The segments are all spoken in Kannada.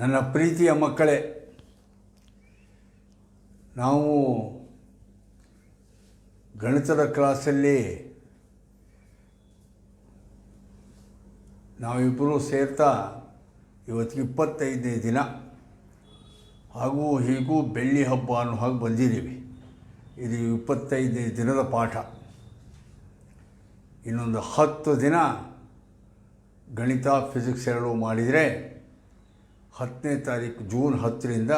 ನನ್ನ ಪ್ರೀತಿಯ ಮಕ್ಕಳೇ, ನಾವು ಗಣಿತದ ಕ್ಲಾಸಲ್ಲಿ ನಾವಿಬ್ಬರೂ ಸೇರ್ತಾ ಇವತ್ತಿಗೆ 25ನೇ ದಿನ, ಹಾಗೂ ಹೀಗೂ ಬೆಳ್ಳಿ ಹಬ್ಬ ಅನ್ನೋ ಹಾಗೆ ಬಂದಿದ್ದೀವಿ. ಇದು 25ನೇ ದಿನದ ಪಾಠ. ಇನ್ನೊಂದು 10 ದಿನ ಗಣಿತ ಫಿಸಿಕ್ಸ್ ಎರಡೂ ಮಾಡಿದರೆ 10ನೇ ತಾರೀಕು ಜೂನ್ 10ರಿಂದ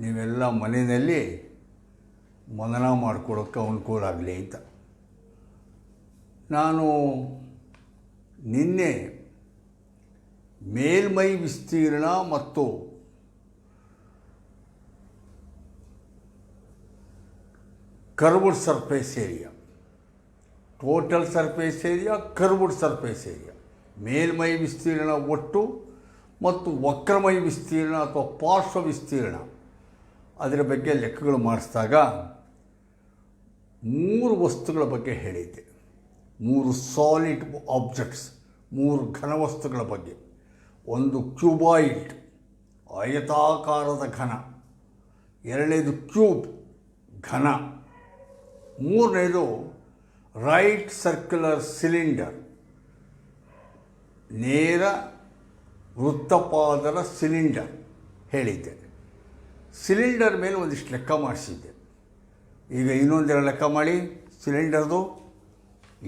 ನೀವೆಲ್ಲ ಮನೆಯಲ್ಲಿ ಮನನ ಮಾಡ್ಕೊಳ್ಳೋಕ್ಕೆ ಅನುಕೂಲ ಆಗಲಿ ಅಂತ. ನಾನು ನಿನ್ನೆ ಮೇಲ್ಮೈ ವಿಸ್ತೀರ್ಣ ಮತ್ತು curved surface area, total surface area, curved surface area, ಮೇಲ್ಮೈ ವಿಸ್ತೀರ್ಣ ಒಟ್ಟು ಮತ್ತು ವಕ್ರಮೈ ವಿಸ್ತೀರ್ಣ ಅಥವಾ ಪಾರ್ಶ್ವ ವಿಸ್ತೀರ್ಣ, ಅದರ ಬಗ್ಗೆ ಲೆಕ್ಕಗಳು ಮಾಡಿಸಿದಾಗ 3 ವಸ್ತುಗಳ ಬಗ್ಗೆ ಹೇಳಿದ್ದೆ. 3 ಸಾಲಿಡ್ ಆಬ್ಜೆಕ್ಟ್ಸ್, 3 ಘನವಸ್ತುಗಳ ಬಗ್ಗೆ. ಒಂದು ಕ್ಯೂಬಾಯ್ಡ್, ಆಯತಾಕಾರದ ಘನ. 2ನೇದು ಕ್ಯೂಬ್, ಘನ. 3ನೇದು ರೈಟ್ ಸರ್ಕ್ಯುಲರ್ ಸಿಲಿಂಡರ್, ನೇರ ವೃತ್ತಪಾದದ ಸಿಲಿಂಡರ್ ಹೇಳಿದ್ದೆ. ಸಿಲಿಂಡರ್ ಮೇಲೆ ಒಂದಿಷ್ಟು ಲೆಕ್ಕ ಮಾಡಿಸಿದ್ದೆ. ಈಗ ಇನ್ನೊಂದೆರಡು ಲೆಕ್ಕ ಮಾಡಿ ಸಿಲಿಂಡರ್ದು.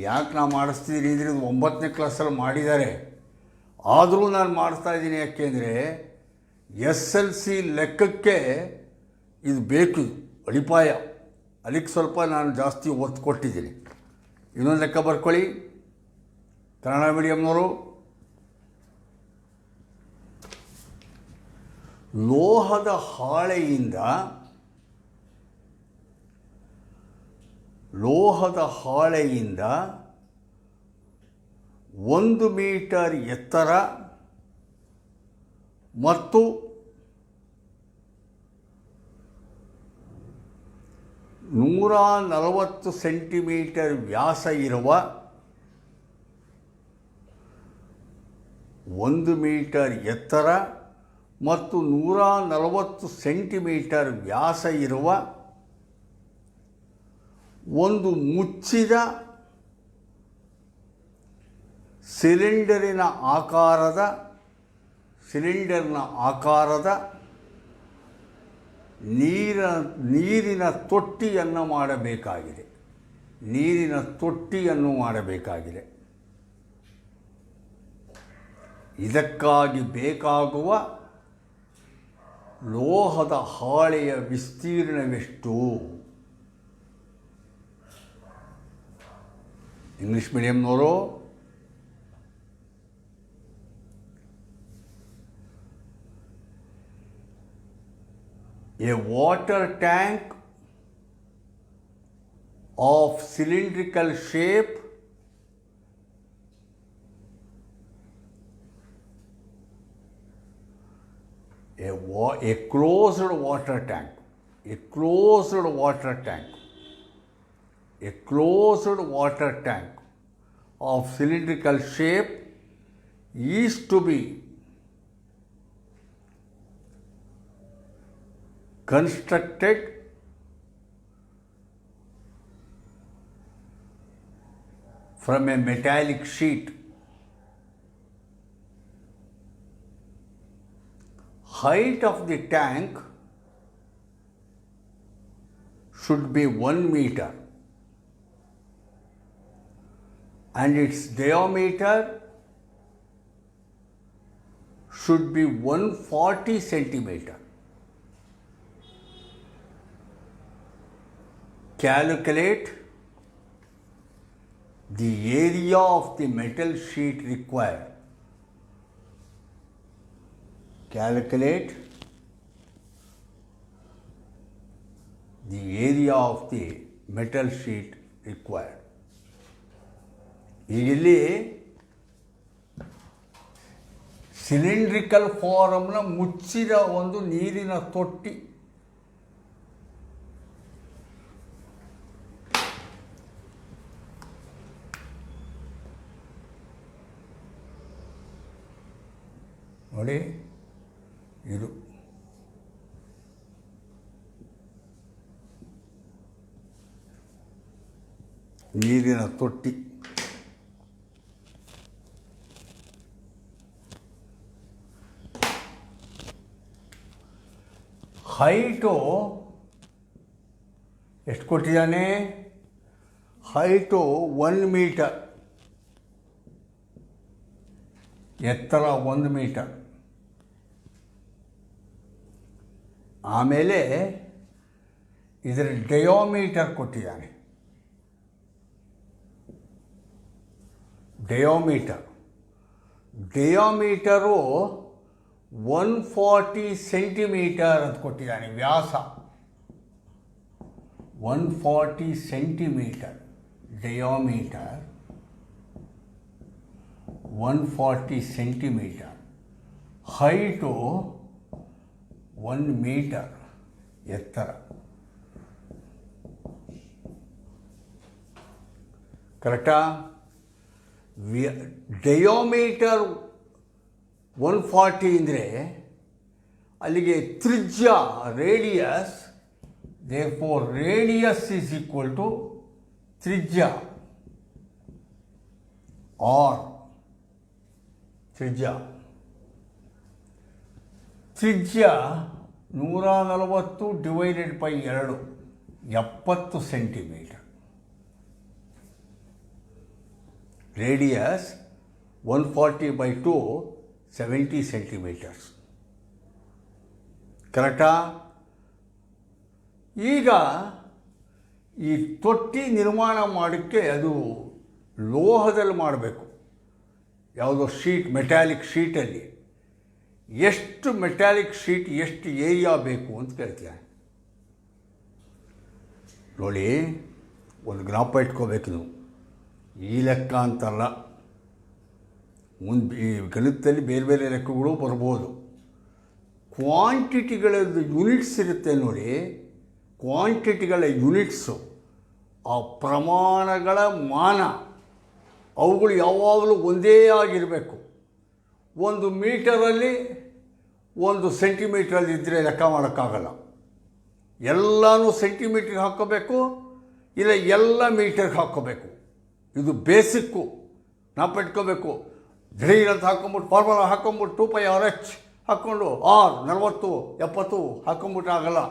ಯಾಕೆ ನಾನು ಮಾಡಿಸ್ತಿದ್ದೀನಿ ಅಂದರೆ ಇದು 9ನೇ ಕ್ಲಾಸಲ್ಲಿ ಮಾಡಿದ್ದಾರೆ, ಆದರೂ ನಾನು ಮಾಡಿಸ್ತಾಯಿದ್ದೀನಿ. ಯಾಕೆಂದರೆ SLC ಲೆಕ್ಕಕ್ಕೆ ಇದು ಬೇಕು, ಅಡಿಪಾಯ. ಅದಕ್ಕೆ ಸ್ವಲ್ಪ ನಾನು ಜಾಸ್ತಿ ಒತ್ತು ಕೊಟ್ಟಿದ್ದೀನಿ. ಇನ್ನೊಂದು ಲೆಕ್ಕ ಬರ್ಕೊಳ್ಳಿ ಕನ್ನಡ ಮೀಡಿಯಮ್ನವರು. ಲೋಹದ ಹಾಳೆಯಿಂದ 1 ಮೀಟರ್ ಎತ್ತರ ಮತ್ತು 140 ಸೆಂಟಿಮೀಟರ್ ವ್ಯಾಸ ಇರುವ 1 ಮೀಟರ್ ಎತ್ತರ ಮತ್ತು 140 ಸೆಂಟಿಮೀಟರ್ ವ್ಯಾಸ ಇರುವ ಒಂದು ಮುಚ್ಚಿದ ಸಿಲಿಂಡರ್ನ ಆಕಾರದ ನೀರಿನ ತೊಟ್ಟಿಯನ್ನು ಮಾಡಬೇಕಾಗಿದೆ. ಇದಕ್ಕಾಗಿ ಬೇಕಾಗುವ ಲೋಹದ ಹಾಳೆಯ ವಿಸ್ತೀರ್ಣವೆಷ್ಟು? ಇಂಗ್ಲೀಷ್ ಮೀಡಿಯಮ್ನವರು A water tank of cylindrical shape a closed water tank of cylindrical shape is to be constructed from a metallic sheet. Height of the tank should be 1 meter and its diameter should be 140 centimeter. Calculate the area of the metal sheet required. Calculate the area of the metal sheet required. ಇಲ್ಲಿ ಸಿಲಿಂಡ್ರಿಕಲ್ ಫಾರಮ್ನ ಮುಚ್ಚಿದ ಒಂದು ನೀರಿನ ತೊಟ್ಟಿ. ನೋಡಿ, ಇದು ನೀರಿನ ತೊಟ್ಟಿ. ಹೈಟು ಎಷ್ಟು ಕೊಟ್ಟಿದ್ದಾನೆ? ಹೈಟು 1 ಮೀಟರ್, ಎತ್ತರ 1 ಮೀಟರ್. ಆಮೇಲೆ ಇದರ ಡಯಾಮೀಟರ್ ಕೊಟ್ಟಿದ್ದಾನೆ. ಡಯಾಮೀಟರು 140 ಸೆಂಟಿಮೀಟರ್ ಅಂತ ಕೊಟ್ಟಿದ್ದಾನೆ. ವ್ಯಾಸ 140 centimetre, diameter 140 centimetre, height 1 metre, ಎತ್ತರ. ಕರೆಕ್ಟಾ? ಡಯಾಮೀಟರ್ 140 ಅಂದರೆ ಅಲ್ಲಿಗೆ ತ್ರಿಜ್ಯ, radius, therefore radius is equal to ತ್ರಿಜ್ಯ ಆರ್ ತ್ರಿಜ್ಯ 140 divided by 2, 70 centimetre. Radius 140 by 2, 70 centimetres. ಕರೆಕ್ಟಾ? ಈಗ ಈ ತೊಟ್ಟಿ ನಿರ್ಮಾಣ ಮಾಡೋಕ್ಕೆ ಅದು ಲೋಹದಲ್ಲಿ ಮಾಡಬೇಕು. ಯಾವುದೋ ಶೀಟ್, ಮೆಟ್ಯಾಲಿಕ್ ಶೀಟಲ್ಲಿ. ಎಷ್ಟು ಮೆಟ್ಯಾಲಿಕ್ ಶೀಟ್, ಎಷ್ಟು ಏರಿಯಾ ಬೇಕು ಅಂತ ಕೇಳ್ತೀವಿ. ನೋಡಿ, ಒಂದು ಜ್ಞಾಪ ಇಟ್ಕೋಬೇಕು ನೀವು. ಈ ಲೆಕ್ಕ ಅಂತಲ್ಲ, ಮುಂದೆ ಈ ಗಣಿತದಲ್ಲಿ ಬೇರೆ ಬೇರೆ ಲೆಕ್ಕಗಳು ಬರ್ಬೋದು. ಕ್ವಾಂಟಿಟಿಗಳದ್ದು ಯೂನಿಟ್ಸ್ ಇರುತ್ತೆ ನೋಡಿ. ಕ್ವಾಂಟಿಟಿಗಳ ಯೂನಿಟ್ಸು, ಆ ಪ್ರಮಾಣಗಳ ಮಾನ, ಅವುಗಳು ಯಾವಾಗಲೂ ಒಂದೇ ಆಗಿರಬೇಕು. 1 ಮೀಟರಲ್ಲಿ 1 ಸೆಂಟಿಮೀಟ್ರಲ್ಲಿ ಇದ್ದರೆ ಲೆಕ್ಕ ಮಾಡೋಕ್ಕಾಗಲ್ಲ. ಎಲ್ಲನೂ ಸೆಂಟಿಮೀಟ್ರಿಗೆ ಹಾಕ್ಕೋಬೇಕು, ಇಲ್ಲ ಎಲ್ಲ ಮೀಟರ್ಗೆ ಹಾಕ್ಕೋಬೇಕು. ಇದು ಬೇಸಿಕ್ಕು, ನಾಪಿಟ್ಕೋಬೇಕು. ಧೈರ್ಯ ಅಂತ ಹಾಕ್ಕೊಂಬಿಟ್ಟು ಫಾರ್ಮುಲಾ ಹಾಕ್ಕೊಂಬಿಟ್ಟು 2πRh ಹಾಕ್ಕೊಂಡು 40 70 ಹಾಕ್ಕೊಂಬಿಟ್ಟು ಆಗಲ್ಲ.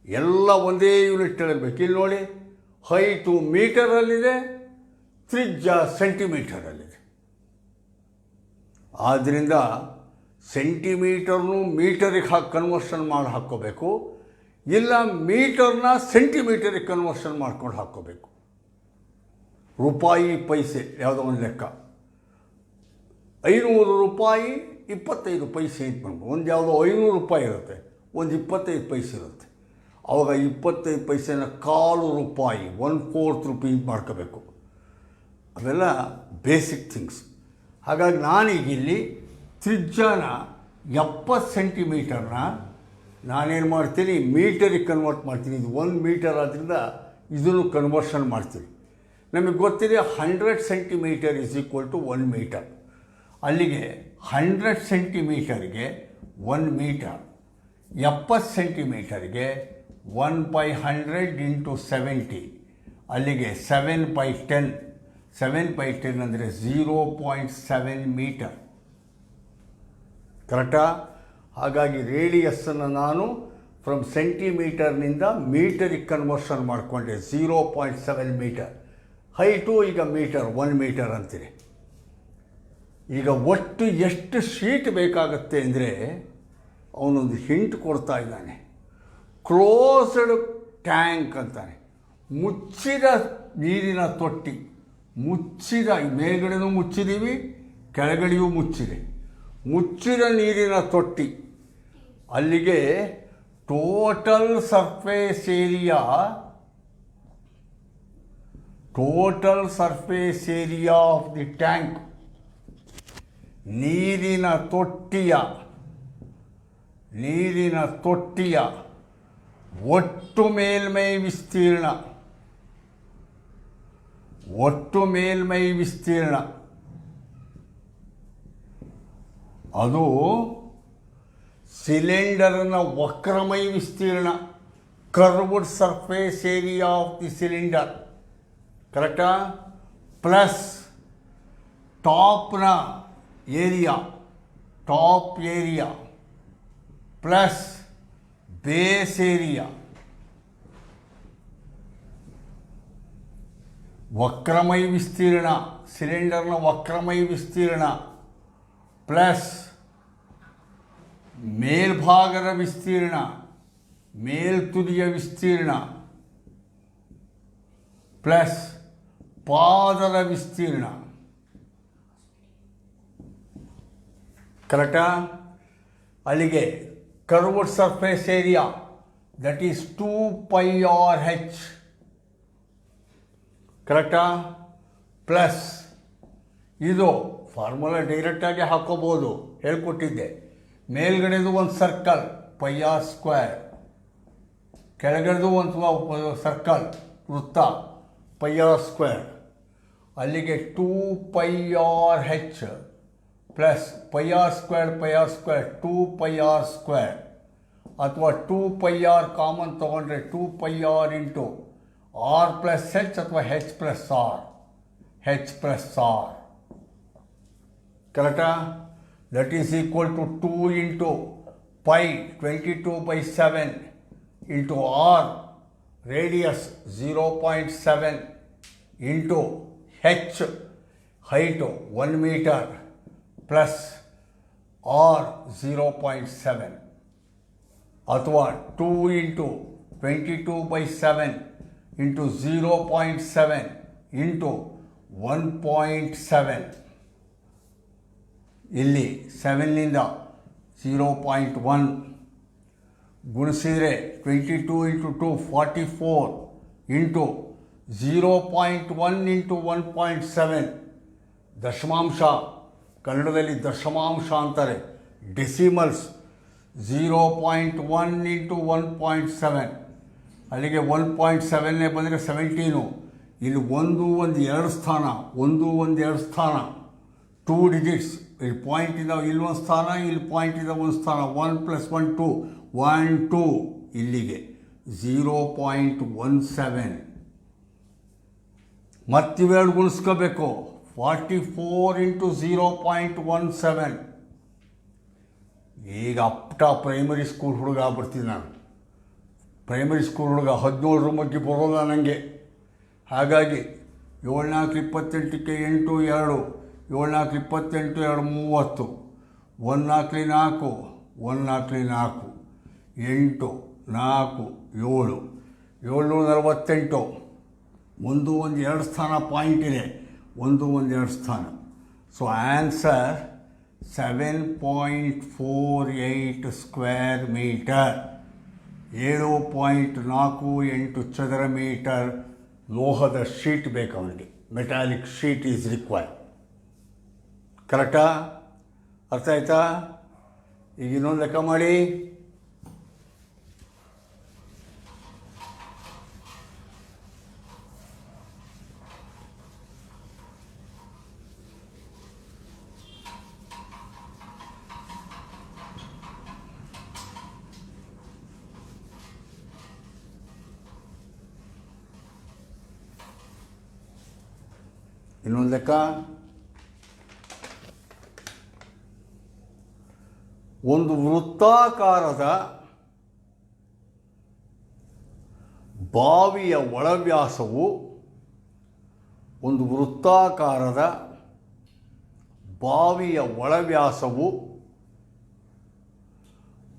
ಎಲ್ಲ ಒಂದೇ ಯೂನಿಟ್ಗಳಿರಬೇಕು. ಇಲ್ಲಿ ನೋಡಿ, ಹೈಟು ಮೀಟರಲ್ಲಿದೆ, ತ್ರಿಜ್ಯ ಸೆಂಟಿಮೀಟರಲ್ಲಿದೆ. ಆದ್ದರಿಂದ ಸೆಂಟಿಮೀಟರ್ನು ಮೀಟರಿಗೆ ಕನ್ವರ್ಷನ್ ಮಾಡಿ ಹಾಕ್ಕೋಬೇಕು, ಇಲ್ಲ ಮೀಟರ್ನ ಸೆಂಟಿಮೀಟರಿಗೆ ಕನ್ವರ್ಷನ್ ಮಾಡ್ಕೊಂಡು ಹಾಕ್ಕೋಬೇಕು. ರೂಪಾಯಿ ಪೈಸೆ ಯಾವುದೋ ಒಂದು ಲೆಕ್ಕ, 500 ರೂಪಾಯಿ 25 ಪೈಸೆ ಅಂತ ಬಂದು, ಒಂದು ಯಾವುದೋ 500 ರೂಪಾಯಿ ಇರುತ್ತೆ, ಒಂದು 25 ಪೈಸೆ ಇರುತ್ತೆ. ಆವಾಗ 25 ಪೈಸೆನ 1/4 ರೂಪಾಯಿ, 1/4 ರೂಪಾಯಿ ಮಾಡ್ಕೋಬೇಕು. ಅವೆಲ್ಲ ಬೇಸಿಕ್ ಥಿಂಗ್ಸ್. ಹಾಗಾಗಿ ನಾನೀಗಿಲ್ಲಿ ತ್ರಿಜ್ಯನ 70 ಸೆಂಟಿಮೀಟರ್ನ ನಾನೇನು ಮಾಡ್ತೀನಿ, ಮೀಟರಿಗೆ ಕನ್ವರ್ಟ್ ಮಾಡ್ತೀನಿ. ಇದು 1 ಮೀಟರ್ ಆದ್ದರಿಂದ ಇದನ್ನು ಕನ್ವರ್ಷನ್ ಮಾಡ್ತೀನಿ. ನಮಗೆ ಗೊತ್ತಿದೆ 100 centimetre is equal to 1 metre. ಅಲ್ಲಿಗೆ 100 ಸೆಂಟಿಮೀಟರ್ಗೆ 1 ಮೀಟರ್, 70 ಸೆಂಟಿಮೀಟರ್ಗೆ 1/100 ಇಂಟು 70, ಅಲ್ಲಿಗೆ 7/10. 7/10 ಅಂದರೆ 0.7 ಮೀಟರ್. ಕರೆಕ್ಟಾ? ಹಾಗಾಗಿ ರೇಡಿಯಸ್ಸನ್ನು ನಾನು ಫ್ರಮ್ ಸೆಂಟಿಮೀಟರ್ನಿಂದ ಮೀಟರಿಗೆ ಕನ್ವರ್ಷನ್ ಮಾಡಿಕೊಂಡೆ, 0.7 ಮೀಟರ್. ಹೈಟು ಈಗ ಮೀಟರ್, 1 ಮೀಟರ್ ಅಂತೀರಿ. ಈಗ ಒಟ್ಟು ಎಷ್ಟು ಶೀಟ್ ಬೇಕಾಗತ್ತೆ ಅಂದರೆ ಅವನೊಂದು ಹಿಂಟ್ ಕೊಡ್ತಾ ಇದ್ದಾನೆ. ಕ್ಲೋಸ್ಡ್ ಟ್ಯಾಂಕ್ ಅಂತಾನೆ, ಮುಚ್ಚಿದ ನೀರಿನ ತೊಟ್ಟಿ. ಮುಚ್ಚಿದ, ಮೇಲ್ಗಡೆನೂ ಮುಚ್ಚಿದ್ದೀವಿ, ಕೆಳಗಡೆಯೂ ಮುಚ್ಚಿದೆ. ಮುಚ್ಚಿದ ನೀರಿನ ತೊಟ್ಟಿ. ಅಲ್ಲಿಗೆ total surface area of the tank, ನೀರಿನ ತೊಟ್ಟಿಯ ಒಟ್ಟು ಮೇಲ್ಮೈ ವಿಸ್ತೀರ್ಣ ಸಿಲಿಂಡರ್ನ ವಕ್ರಮಯ ವಿಸ್ತೀರ್ಣ, curved surface area of the cylinder, ಕರೆಕ್ಟಾ, ಪ್ಲಸ್ ಟಾಪ್ನ area, top area plus base area, ವಕ್ರಮಯ ವಿಸ್ತೀರ್ಣ, ಸಿಲಿಂಡರ್ನ ವಕ್ರಮಯ ವಿಸ್ತೀರ್ಣ ಪ್ಲಸ್ ಮೇಲ್ಭಾಗದ ವಿಸ್ತೀರ್ಣ, ಮೇಲ್ತುದಿಯ ವಿಸ್ತೀರ್ಣ ಪ್ಲಸ್ ಪಾದದ ವಿಸ್ತೀರ್ಣ, ಕರೆಕ್ಟಾ. ಅಲ್ಲಿಗೆ curved surface area that is 2πRH, ಕರೆಕ್ಟಾ, ಪ್ಲಸ್ ಇದು ಫಾರ್ಮುಲಾ ಡೈರೆಕ್ಟಾಗಿ ಹಾಕೋಬೋದು, ಹೇಳ್ಕೊಟ್ಟಿದ್ದೆ. ಮೇಲ್ಗಡೆದು ಒಂದು ಸರ್ಕಲ್ πr², ಕೆಳಗಡೆದು ಒಂದು ಸರ್ಕಲ್ ವೃತ್ತ πr², ಅಲ್ಲಿಗೆ 2πRH ಪ್ಲಸ್ πr² 2πr², ಅಥವಾ 2πr ಕಾಮನ್ ತೊಗೊಂಡ್ರೆ 2πr into r plus h ಅಥವಾ h ಪ್ಲಸ್ r, ಕರೆಕ್ಟಾ. That is equal to 2 into pi 22/7 into r radius 0.7 into h height 1 metre plus r 0.7, ಅಥವಾ 2 ಇಂಟು 22/7 ಇಂಟು 0.7 ಇಂಟು 1.7, ಇಲ್ಲಿ 7ನಿಂದ 0.1 ಗುಣಿಸಿದರೆ 22 ಇಂಟು 2 44 ಇಂಟು 0.1 ಇಂಟು 1.7, ದಶಮಾಂಶ, ಕನ್ನಡದಲ್ಲಿ ದಶಮಾಂಶ ಅಂತಾರೆ, ಡೆಸಿಮಲ್ಸ್, 0.1 ಇಂಟು 1.7, ಅಲ್ಲಿಗೆ 1.7ನೇ ಬಂದರೆ 17, ಇಲ್ಲಿ 1 ಸ್ಥಾನ, 1 ಸ್ಥಾನ, 2 ಡಿಜಿಟ್ಸ್, ಇಲ್ಲಿ ಪಾಯಿಂಟಿಂದ ಇಲ್ಲೊಂದು ಸ್ಥಾನ, ಇಲ್ಲಿ ಪಾಯಿಂಟಿಂದ ಒಂದು ಸ್ಥಾನ, 1 + 1 2, 1 2, ಇಲ್ಲಿಗೆ 0.17, ಮತ್ತಿವೆರಡು ಗುಣಿಸ್ಕೋಬೇಕು, 44 ಇಂಟು 0.17. ಈಗ ಪ್ರೈಮರಿ ಸ್ಕೂಲ್ ಹುಡುಗ ಆಗ್ಬಿಡ್ತೀನಿ ನಾನು. ಪ್ರೈಮರಿ ಸ್ಕೂಲ್ ಹುಡುಗ 17 ರೂಮಕ್ಕೆ ಬರೋಲ್ಲ ನನಗೆ. ಹಾಗಾಗಿ 7 4 28ಕ್ಕೆ 8 2, 7 4 28 2 30, 1 4 4, 1 4 4, 8 4 7, 748, 1 2 ಸ್ಥಾನ ಪಾಯಿಂಟ್ ಇದೆ, 1 2 ಸ್ಥಾನ. ಸೊ ಆನ್ಸರ್ 7.48 ಸ್ಕ್ವೇರ್ ಮೀಟರ್, 7.48 ಚದರ ಮೀಟರ್ ಲೋಹದ ಶೀಟ್ ಬೇಕು ಅವನಿಗೆ. Metallic sheet is required. ಕರೆಕ್ಟಾ? ಅರ್ಥ ಆಯ್ತಾ? ಈಗ ಇನ್ನೊಂದು ಲೆಕ್ಕ ಮಾಡಿ. ಇನ್ನೊಂದು ಲೆಕ್ಕ. ಒಂದು ವೃತ್ತಾಕಾರದ ಬಾವಿಯ ಒಳವ್ಯಾಸವು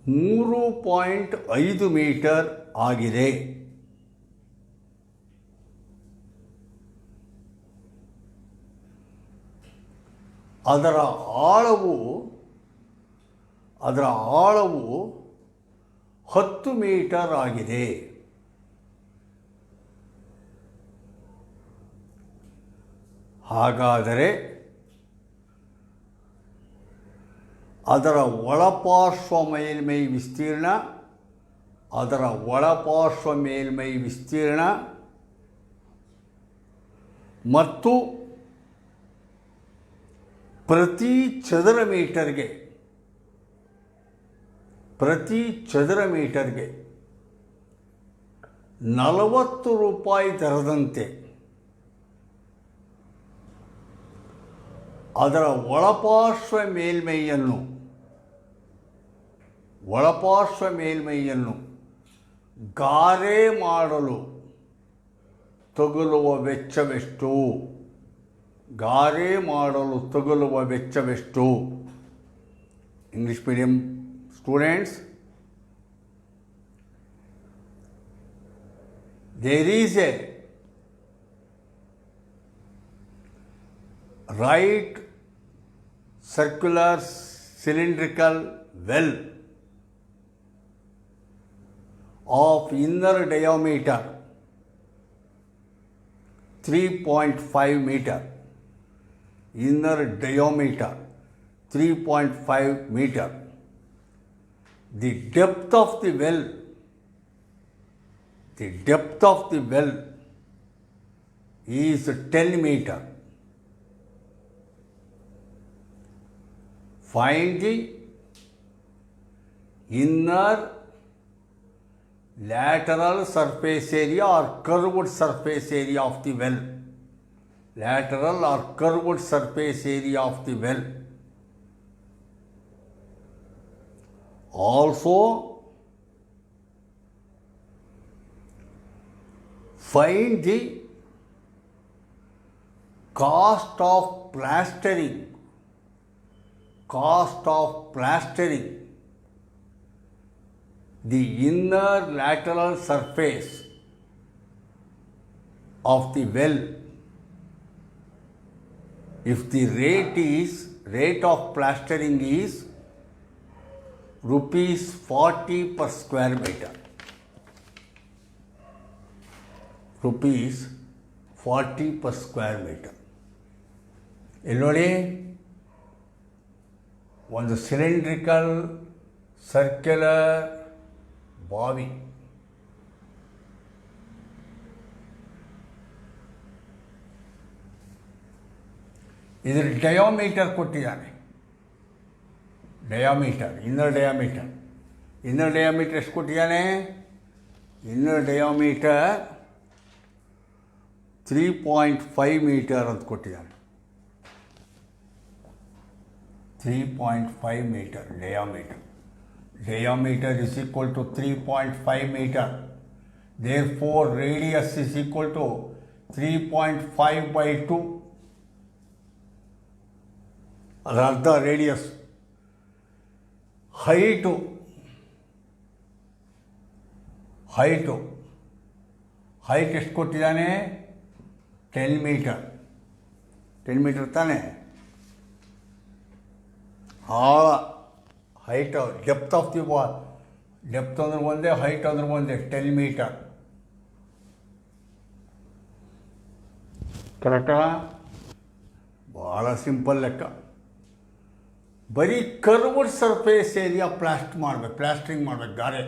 3.5 ಮೀಟರ್ ಆಗಿದೆ. ಅದರ ಆಳವು 10 ಮೀಟರ್ ಆಗಿದೆ. ಹಾಗಾದರೆ ಅದರ ಒಳಪಾರ್ಶ್ವ ಮೇಲ್ಮೈ ವಿಸ್ತೀರ್ಣ ಮತ್ತು ಪ್ರತಿ ಚದರ ಮೀಟರ್ಗೆ ಪ್ರತಿ ಚದರ ಮೀಟರ್ಗೆ 40 ರೂಪಾಯಿ ದರದಂತೆ ಅದರ ಒಳಪಾರ್ಶ್ವ ಮೇಲ್ಮೈಯನ್ನು ಗಾರೆ ಮಾಡಲು ತಗುಲುವ ವೆಚ್ಚವೆಷ್ಟು? ಗಾರೆ ಮಾಡಲು ತಗುಲುವ ವೆಚ್ಚವೆಷ್ಟು? English medium students, there is a right circular cylindrical well of inner diameter 3.5 meter. Inner diameter 3.5 meter. The depth of the well is 10 meter. Find the inner lateral surface area or curved surface area of the well. Lateral or curved surface area of the well. Also, find the cost of plastering the inner lateral surface of the well if the rate of plastering is rupees 40 per square meter. rupees 40 per square meter. ಇಲ್ಲಿ ನೋಡಿ, ಒಂದು ಸಿಲಿಂಡ್ರಿಕಲ್ ಸರ್ಕ್ಯುಲರ್ ಬಾವಿ, ಇದರ ಡಯಾಮೀಟರ್ ಕೊಟ್ಟಿದ್ದಾನೆ. ಇನ್ನರ್ ಡಯಾಮೀಟರ್ ಎಷ್ಟು ಕೊಟ್ಟಿದ್ದಾನೆ? ಇನ್ನರ್ ಡಯಾಮೀಟರ್ 3.5 ಮೀಟರ್ ಅಂತ ಕೊಟ್ಟಿದ್ದಾನೆ. 3.5 meter diameter is equal to 3.5 meter. Therefore, radius is equal to 3.5 by 2. ಅದರ ಅರ್ಧ ರೇಡಿಯಸ್. ಹೈಟು ಎಷ್ಟು ಕೊಟ್ಟಿದ್ದಾನೆ? 10 ಮೀಟರ್. 10 ಮೀಟರ್ ತಾನೆ. ಆಳ, height, depth of the ball, depth ಅಂದ್ರೆ ಒಂದೇ, ಹೈಟ್ ಅಂದ್ರೆ ಒಂದೇ, 10 ಮೀಟರ್. ಕರೆಕ್ಟಾ? ಭಾಳ ಸಿಂಪಲ್ ಲೆಕ್ಕ. ಬರೀ ಕರ್ವ್ಡ್ ಸರ್ಫೇಸ್ ಏರಿಯಾ ಪ್ಲಾಸ್ಟ್ರಿಂಗ್ ಮಾಡಬೇಕು ಗಾರೆ.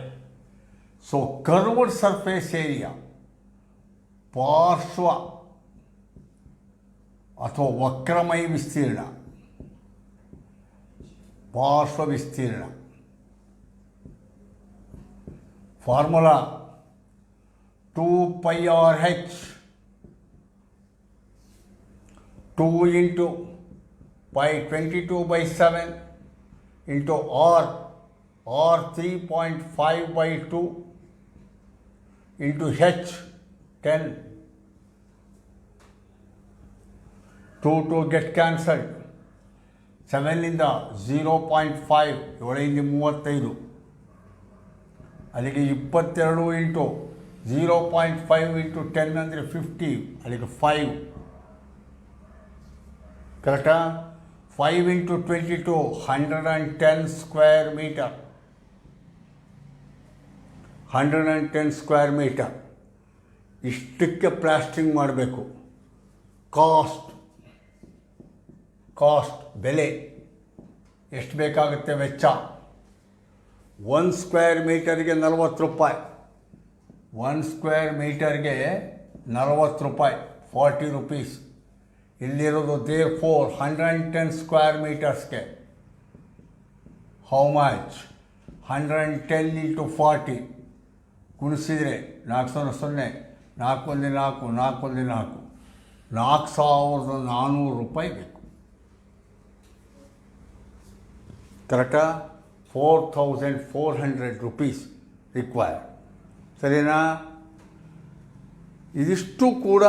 ಸೊ ಕರ್ವ್ಡ್ ಸರ್ಫೇಸ್ ಏರಿಯಾ ಪಾರ್ಶ್ವ ಅಥವಾ ವಕ್ರಮಯ ವಿಸ್ತೀರ್ಣ, formula 2πRh 2 into pi 22/7 into r 3.5 by 2 into h 10. 2 get cancelled. 7 0.5 7 ಅಲ್ಲಿಗೆ 22 ಇಂಟು 0.5 ಇಂಟು 10 ಅಂದರೆ 50, ಅಲ್ಲಿಗೆ 5. ಕರೆಕ್ಟಾ? 5 into 22 110 square metre. 110 square metre. ಇಷ್ಟಕ್ಕೆ ಪ್ಲಾಸ್ಟ್ರಿಂಗ್ ಮಾಡಬೇಕು. ಕಾಸ್ಟ್ ಬೆಲೆ ಎಷ್ಟು ಬೇಕಾಗುತ್ತೆ ವೆಚ್ಚ? 1 ಸ್ಕ್ವೇರ್ ಮೀಟರ್ಗೆ 40 ರೂಪಾಯಿ. 1 ಸ್ಕ್ವೇರ್ ಮೀಟರ್ಗೆ 40 ರೂಪಾಯಿ, 40 ರುಪೀಸ್. ಇಲ್ಲಿರೋದು therefore 110 ಸ್ಕ್ವೇರ್ ಮೀಟರ್ಸ್ಗೆ ಹೌ ಮಚ್? 110 × 40 ಗುಣಿಸಿದರೆ 400 4 1 4 4 1 4 4400 ರೂಪಾಯಿ ಬೇಕು. ಕರೆಕ್ಟಾ? 4400 rupees ರಿಕ್ವೈರ್ಡ್. ಸರಿನಾ? ಇದಿಷ್ಟು ಕೂಡ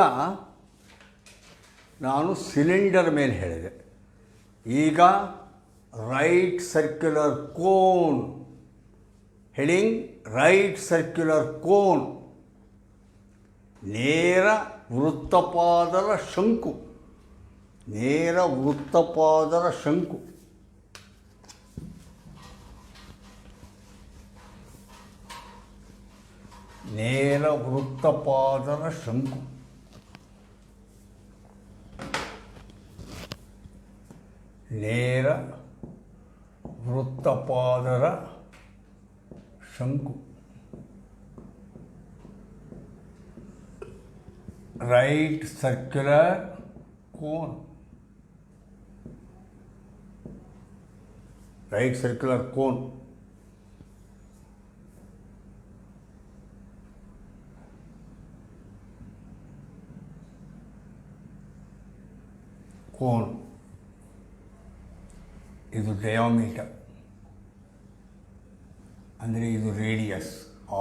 ನಾನು ಸಿಲಿಂಡರ್ ಮೇಲೆ ಹೇಳಿದೆ. ಈಗ right circular cone, heading right circular cone, ನೇರ ವೃತ್ತಪಾದರ ಶಂಕು, ನೇರ ವೃತ್ತಪಾದರ ಶಂಕು. ನೇರ ವೃತ್ತಪಾದರ ಶಂಕು. ನೇರ ವೃತ್ತಪಾದರ ಶಂಕು. Right circular cone. Right circular cone. Cone ಇದು ಡಯಾಮೀಟರ್, ಅಂದರೆ ಇದು ರೇಡಿಯಸ್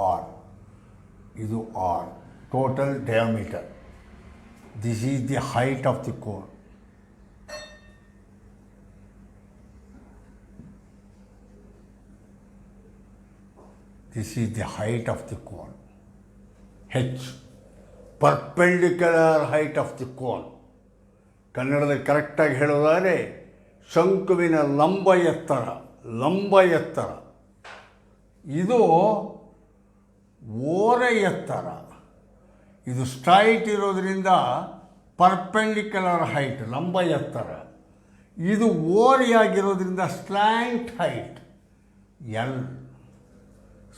ಆರ್, ಇದು R, total diameter. This is the height of the cone. This is the height of the cone. H, perpendicular height of the cone. ಕನ್ನಡದಲ್ಲಿ ಕರೆಕ್ಟಾಗಿ ಹೇಳೋದಾದರೆ ಶಂಕುವಿನ ಲಂಬ ಎತ್ತರ, ಲಂಬ ಎತ್ತರ. ಇದು ಓರೆ ಎತ್ತರ. ಇದು ಸ್ಟ್ರೈಟ್ ಇರೋದರಿಂದ ಪರ್ಪೆಂಡಿಕ್ಯುಲರ್ ಹೈಟ್, ಲಂಬ ಎತ್ತರ. ಇದು ಓರೆಯಾಗಿರೋದ್ರಿಂದ slant height, L,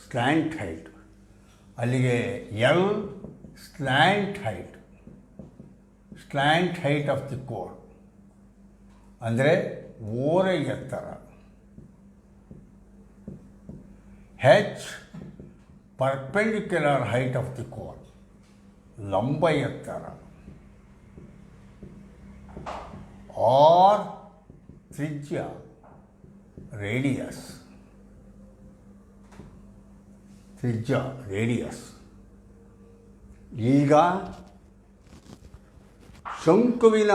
slant height. ಅಲ್ಲಿಗೆ L slant height, slant height of the cone ಅಂದರೆ ಓರೆ ಎತ್ತರ. H perpendicular height of the cone, ಲಂಬ ಎತ್ತರ. ಆರ್ ತ್ರಿಜ್ಯ, ರೇಡಿಯಸ್, ತ್ರಿಜ್ಯ ರೇಡಿಯಸ್. ಈಗ ಶಂಕುವಿನ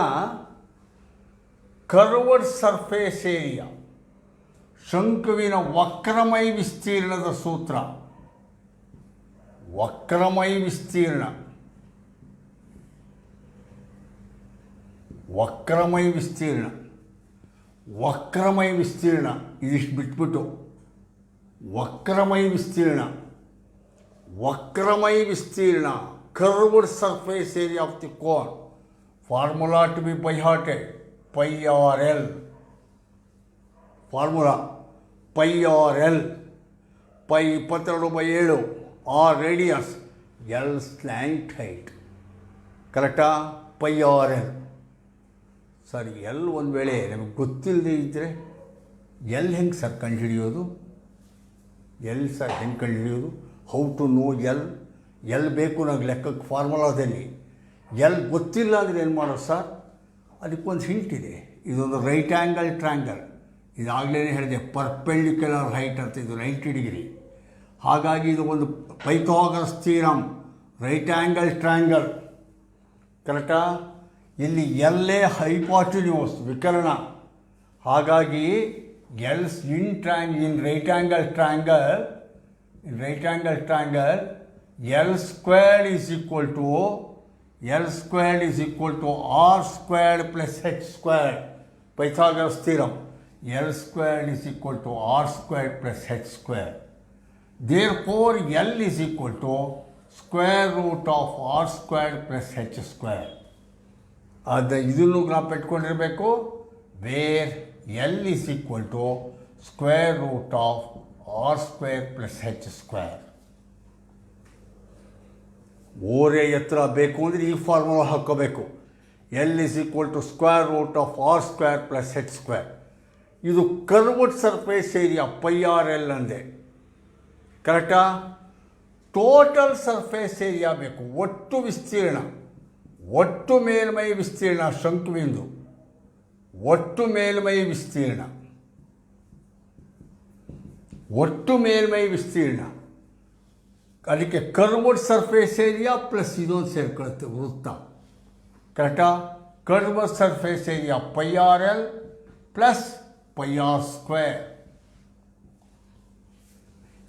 ಕರ್ವಡ್ ಸರ್ಫೇಸ್ ಏರಿಯಾ, ಶಂಕುವಿನ ವಕ್ರಮಯ ವಿಸ್ತೀರ್ಣದ ಸೂತ್ರ. ವಕ್ರಮಯ ವಿಸ್ತೀರ್ಣ, ವಕ್ರಮಯ ವಿಸ್ತೀರ್ಣ, ವಕ್ರಮಯ ವಿಸ್ತೀರ್ಣ. ಇದಿಷ್ಟು ಬಿಟ್ಬಿಟ್ಟು ವಕ್ರಮಯ ವಿಸ್ತೀರ್ಣ, ವಕ್ರಮಯ ವಿಸ್ತೀರ್ಣ, curved surface area of the cone. Formula to be by hearted, pi R L. Formula pi R L. Pi 22/7, R radius, L slant height. ಕರೆಕ್ಟಾ? Pi R L. Sir L ಒಂದು ವೇಳೆ ನಮಗೆ ಗೊತ್ತಿಲ್ಲದೆ ಇದ್ದರೆ ಎಲ್ ಹೆಂಗೆ ಸರ್ ಕಂಡುಹಿಡಿಯೋದು? ಎಲ್ ಸರ್ ಹೆಂಗೆ ಕಂಡುಹಿಡಿಯೋದು? How to know L? L ಬೇಕು ನನಗೆ ಲೆಕ್ಕಕ್ಕೆ ಫಾರ್ಮುಲಾದಲ್ಲಿ. ಎಲ್ ಗೊತ್ತಿಲ್ಲ ಅಂದರೆ ಏನು ಮಾಡೋದು ಸರ್? ಅದಕ್ಕೊಂದು ಹಿಂಟ್ ಇದೆ. ಇದೊಂದು ರೈಟ್ ಆ್ಯಂಗಲ್ ಟ್ರ್ಯಾಂಗಲ್. ಇದಾಗಲೇ ಹೇಳಿದೆ ಪರ್ಪೆಂಡಿಕ್ಯುಲರ್ ಹೈಟ್ ಅಂತ, ಇದು 90 ಡಿಗ್ರಿ. ಹಾಗಾಗಿ ಇದು ಒಂದು Pythagoras theorem, right angle triangle. ಕರೆಕ್ಟಾ? ಇಲ್ಲಿ ಎಲ್ಲೇ ಹೈಪಾಟಿನ್ಯೂಸ್, ವಿಕರ್ಣ. ಹಾಗಾಗಿ L's in right angle triangle, L squared is equal to R squared plus H squared. Pythagoras theorem. L squared is equal to R squared plus H squared. Therefore, L is equal to square root of R squared plus H squared. ಇದನ್ನು ಜ್ಞಾಪ ಇಟ್ಕೊಂಡಿರಬೇಕು. Where L is equal to square root of R squared plus H squared. ಓರೆ ಎತ್ತರ ಬೇಕು ಅಂದರೆ ಈ ಫಾರ್ಮುಲಾ ಹಾಕ್ಕೋಬೇಕು. L is equal to square root of R squared plus H squared. ಇದು curved surface area, pi R L ಅಂದೆ. ಕರೆಕ್ಟಾ? ಟೋಟಲ್ ಸರ್ಫೇಸ್ ಏರಿಯಾ ಬೇಕು, ಒಟ್ಟು ವಿಸ್ತೀರ್ಣ, ಒಟ್ಟು ಮೇಲ್ಮೈ ವಿಸ್ತೀರ್ಣ ಶಂಕುವಿಂದು, ಒಟ್ಟು ಮೇಲ್ಮೈ ವಿಸ್ತೀರ್ಣ, ಒಟ್ಟು ಮೇಲ್ಮೈ ವಿಸ್ತೀರ್ಣ. ಅದಕ್ಕೆ ಕರ್ವ್ಡ್ ಸರ್ಫೇಸ್ ಏರಿಯಾ ಪ್ಲಸ್ ಇದೊಂದು ಸೇರ್ಕೊಳ್ಳುತ್ತೆ ವೃತ್ತ. ಕರೆಕ್ಟಾ? Curved surface area pi R L plus pi R square.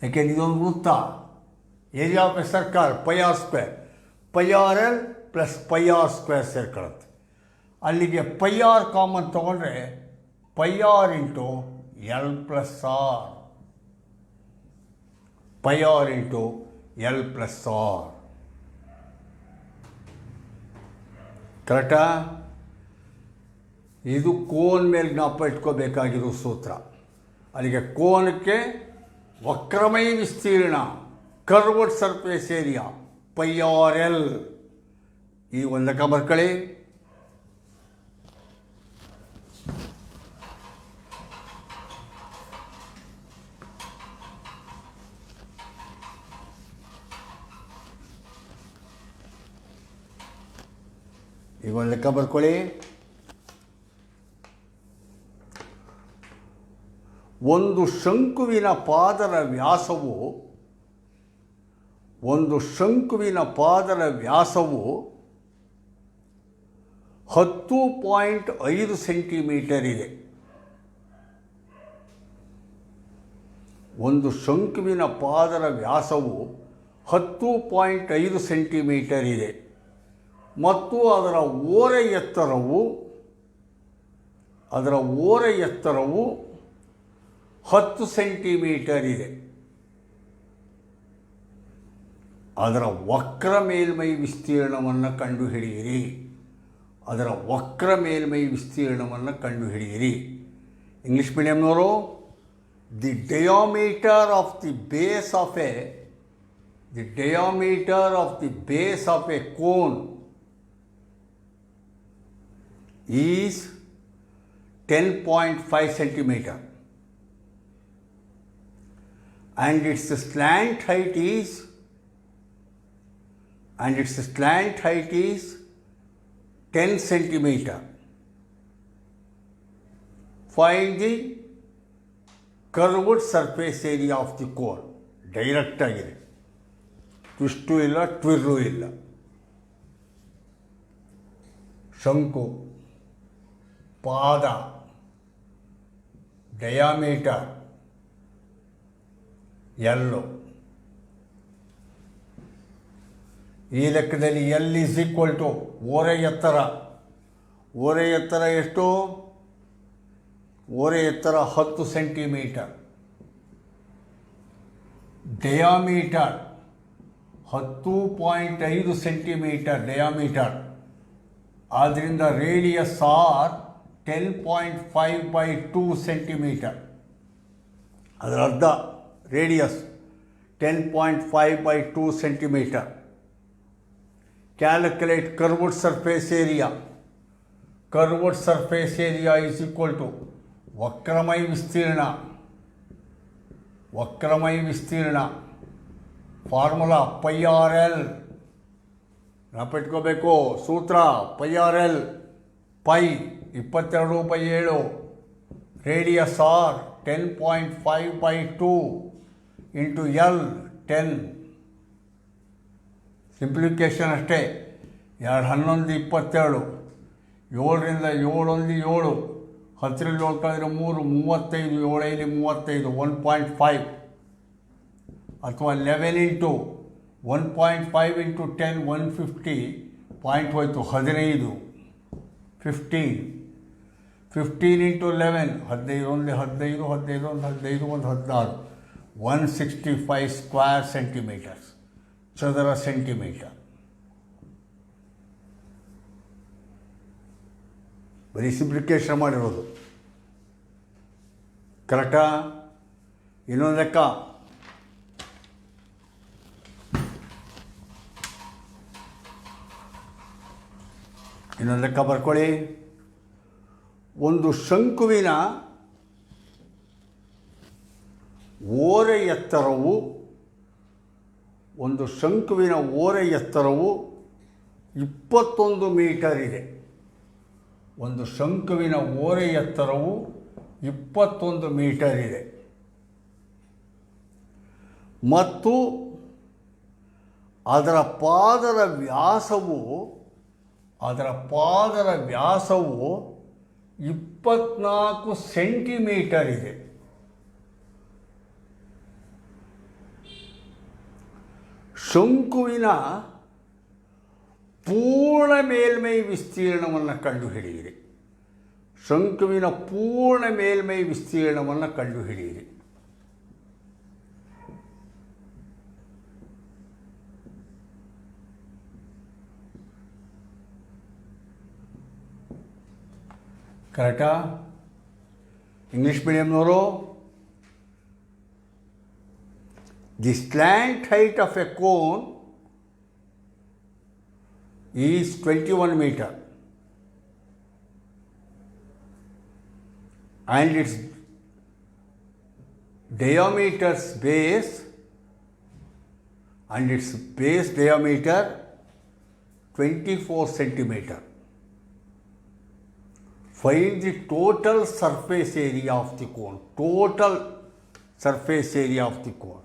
ಯಾಕೆಂದ್ರೆ ಇದೊಂದು ವೃತ್ತ, area of a circle pi R square, pi R L plus pi R square ಸೇರ್ಕೊಳ್ಳುತ್ತೆ. ಅಲ್ಲಿಗೆ ಪೈ ಆರ್ ಕಾಮನ್ ತೊಗೊಂಡ್ರೆ pi R into L plus R, pi R into L plus R. ಕರೆಕ್ಟಾ? ಇದು ಕೋನ್ ಮೇಲೆ ಜ್ಞಾಪ ಇಟ್ಕೋಬೇಕಾಗಿರೋ ಸೂತ್ರ. ಅಲ್ಲಿಗೆ ಕೋನಕ್ಕೆ ವಕ್ರಮೈ ವಿಸ್ತೀರ್ಣ curved surface area pi R L. ಈ ಒಂದು ಲೆಕ್ಕ ಬರ್ಕೊಳ್ಳಿ. ಈಗ ಒಂದು ಲೆಕ್ಕ ಬರ್ಕೊಳ್ಳಿ. ಒಂದು ಶಂಕುವಿನ ಪಾದದ ವ್ಯಾಸವು 10.5 ಸೆಂಟಿಮೀಟರ್ ಇದೆ. ಒಂದು ಶಂಕುವಿನ ಪಾದದ ವ್ಯಾಸವು 10.5 ಸೆಂಟಿಮೀಟರ್ ಇದೆ ಮತ್ತು ಅದರ ಓರೆ ಎತ್ತರವು 10 ಸೆಂಟಿಮೀಟರ್ ಇದೆ. ಅದರ ವಕ್ರ ಮೇಲ್ಮೈ ವಿಸ್ತೀರ್ಣವನ್ನು ಕಂಡುಹಿಡಿಯಿರಿ. ಇಂಗ್ಲೀಷ್ ಮೀಡಿಯಂನವರು, the diameter of the base of a cone is 10.5 centimeter and its slant height is 10 centimeter. Find the curved surface area of the cone. Direct ಆಗಿದೆ, ಟ್ವಿಸ್ಟು ಇಲ್ಲ, ಟ್ವಿರ್ರು ಇಲ್ಲ. ಶಂಕು ಪಾದ ಡಯಾಮೀಟರ್ ಎಲ್ಲು. ಈ ಲೆಕ್ಕದಲ್ಲಿ ಎಲ್ ಈಸ್ ಈಕ್ವಲ್ ಟು ಓರೆ ಎತ್ತರ ಎಷ್ಟು? ಓರೆ ಎತ್ತರ 10 ಸೆಂಟಿಮೀಟರ್. Diameter 10.5 centimetre diameter. ಆದ್ದರಿಂದ ರೇಡಿಯಸ್ ಆರ್ 10.5/2 ಸೆಂಟಿಮೀಟರ್. ಅದರ ಅರ್ಧ radius 10.5/2 centimetre. Calculate curved surface area. Curved surface area is equal to ವಕ್ರಮೈ ವಿಸ್ತೀರ್ಣ. Formula pi R L. ನೆನಪಿಟ್ಕೋಬೇಕು ಸೂತ್ರ. Pi R L, pi 22/7, radius R 10.5/2 into L 10. Simplification ಅಷ್ಟೇ. 2 11 22, 7ರಿಂದ 7 1 7, 10ರಲ್ಲಿ 7 ಕಳೆದ್ರೆ 3 35, 7 5 35 1.5, ಅಥವಾ 11 ಇಂಟು 1.5 ಇಂಟು 10 150. ಪಾಯಿಂಟ್ ಹೋಯ್ತು 15 15 15 ಇಂಟು 11 15 1 15 15 1 15 1 16 165 ಸ್ಕ್ವೇರ್ ಸೆಂಟಿಮೀಟರ್ಸ್, ಚದರ ಸೆಂಟಿಮೀಟರ್. ಬರೀ ಸಿಂಪ್ಲಿಫಿಕೇಷನ್ ಮಾಡಿರೋದು. ಕರೆಕ್ಟಾ? ಇನ್ನೊಂದು ಲೆಕ್ಕ. ಬರ್ಕೊಳ್ಳಿ. ಒಂದು ಶಂಕುವಿನ ಓರೆ ಎತ್ತರವು ಒಂದು ಶಂಕುವಿನ ಓರೆ ಎತ್ತರವು 21 ಮೀಟರ್ ಇದೆ. ಒಂದು ಶಂಕುವಿನ ಓರೆ ಎತ್ತರವು 21 ಮೀಟರ್ ಇದೆ ಮತ್ತು ಅದರ ಪಾದದ ವ್ಯಾಸವು 24 ಸೆಂಟಿಮೀಟರ್ ಇದೆ. ಶಂಕುವಿನ ಪೂರ್ಣ ಮೇಲ್ಮೈ ವಿಸ್ತೀರ್ಣವನ್ನು ಕಂಡುಹಿಡಿಯಿರಿ. ಶಂಕುವಿನ ಪೂರ್ಣ ಮೇಲ್ಮೈ ವಿಸ್ತೀರ್ಣವನ್ನು ಕಂಡುಹಿಡಿಯಿರಿ. ಕರೆಕ್ಟಾ? ಇಂಗ್ಲೀಷ್ ಮೀಡಿಯಂನವರು the slant height of a cone is 21 meter and its diameter's base and its base diameter 24 centimeter. Find the total surface area of the cone. Total surface area of the cone.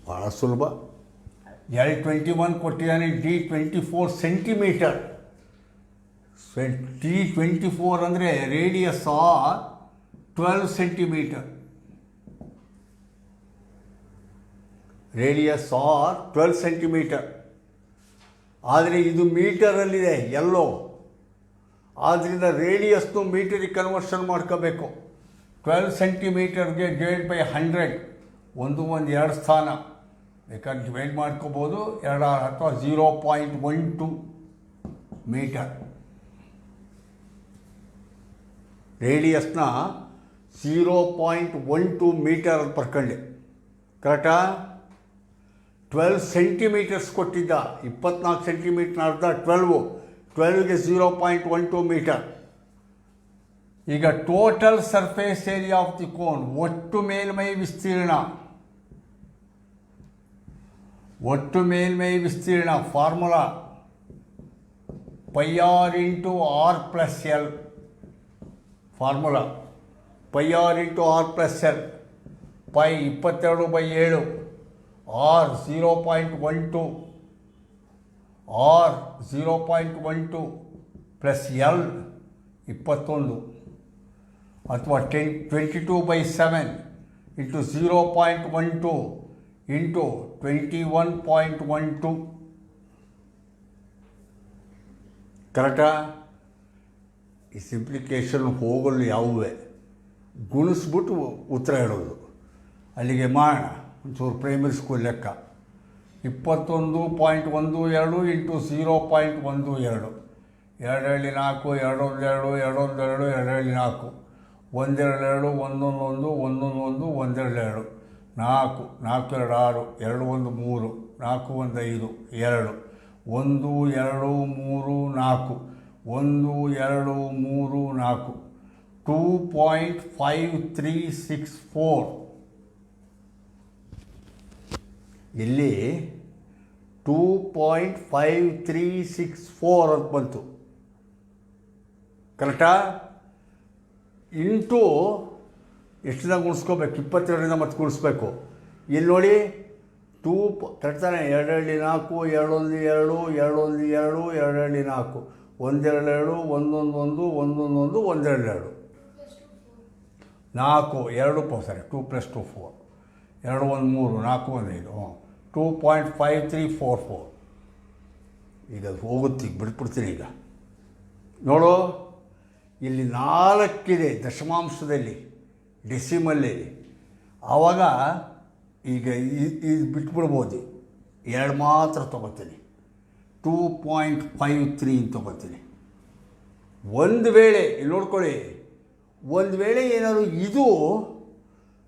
ಭಾಳ ಸುಲಭ. L21 ಕೊಟ್ಟಿದ್ದಾನೆ, D24 ಸೆಂಟಿಮೀಟರ್. D24 ಅಂದರೆ radius R 12 centimetre. Radius R 12 centimetre. ಆದರೆ ಇದು ಮೀಟರಲ್ಲಿದೆ ಎಲ್ಲೋ, ಆದ್ದರಿಂದ ರೇಡಿಯಸ್ನು ಮೀಟರಿಗೆ ಕನ್ವರ್ಷನ್ ಮಾಡ್ಕೋಬೇಕು. 12 ಸೆಂಟಿಮೀಟರ್ಗೆ ಡಿವೈಡ್ ಬೈ 100, ಒಂದು 2 ಸ್ಥಾನ ಬೇಕಾದ್ರೆ ಡಿವೈಡ್ ಮಾಡ್ಕೋಬೋದು, 2 ಅಥವಾ 0.12 ಮೀಟರ್. ರೇಡಿಯಸ್ನ 0.12 ಮೀಟರ್ ಅಂತ ಬರ್ಕೊಂಡೆ. ಕರೆಕ್ಟಾ? 12 ಸೆಂಟಿಮೀಟರ್ಸ್ ಕೊಟ್ಟಿದ್ದ, 24 ಸೆಂಟಿಮೀಟರ್ ಅರ್ಧ 12ಗೆ 0.12 ಮೀಟರ್. ಈಗ total surface area of the cone, ಒಟ್ಟು ಮೇಲ್ಮೈ ವಿಸ್ತೀರ್ಣ. ಒಟ್ಟು ಮೇಲ್ಮೈ ವಿಸ್ತೀರ್ಣ formula πr into R plus L. Formula πr into R plus L. π 22/7, R 0.12, R 0.12 plus L 21, ಅಥವಾ 22/7 ಇಂಟು 0.12 ಇಂಟು 21.12. ಕರೆಕ್ಟಾ? ಈ ಸಿಂಪ್ಲಿಕೇಶನ್ ಹೋಗಲು ಯಾವುವೇ ಗುಣಿಸ್ಬಿಟ್ಟು ಉತ್ತರ ಹೇಳೋದು. ಅಲ್ಲಿಗೆ ಮಾಡೋಣ ಒಂಚೂರು ಪ್ರೈಮರಿ ಸ್ಕೂಲ್ ಲೆಕ್ಕ. 21.12 ಇಂಟು 0.12, 2 4, 2 2, 2 2, 2 4, 1 2, 1 1, 1 1, 1 2, 4 4 2 6, 2 1 3, 4 1 5, 2, 1 2 3 4, 1 2 3 4, 2.5364. ಇಲ್ಲಿ 2.5364 ಅಂತ ಬಂತು. ಕರೆಕ್ಟಾ? ಇಂಟು ಎಷ್ಟನ್ನ ಗುಣಿಸ್ಕೋಬೇಕು? 22ರಿಂದ ಮತ್ತೆ ಗುಣಿಸ್ಬೇಕು. ಇಲ್ಲಿ ನೋಡಿ, ಕರೆಕ್ಟಾನೆ? 2 2 4, 2 1 2, 2 1 2, 2 2 4, 1 2 2, 1 1 1, 1 1 1, 1 2 2, 4 2 ಸರಿ 2 + 2 4, 2 1 3, 4 1 5, 2.5344. ಈಗ ಅದು ಹೋಗುತ್ತೆ, ಈಗ ಬಿಟ್ಬಿಡ್ತೀನಿ. ಈಗ ನೋಡು, ಇಲ್ಲಿ 4 ಇದೆ ದಶಮಾಂಶದಲ್ಲಿ, ಡೆಸಿಮಲ್ಲಿ. ಆವಾಗ ಈಗ ಇದು ಬಿಟ್ಬಿಡ್ಬೋದು, 2 ಮಾತ್ರ ತೊಗೋತೀನಿ, 2.53 ಅಂತ ತೊಗೋತೀನಿ. ಒಂದು ವೇಳೆ ಇಲ್ಲಿ ನೋಡ್ಕೊಳ್ಳಿ, ಒಂದು ವೇಳೆ ಏನಾದರೂ ಇದು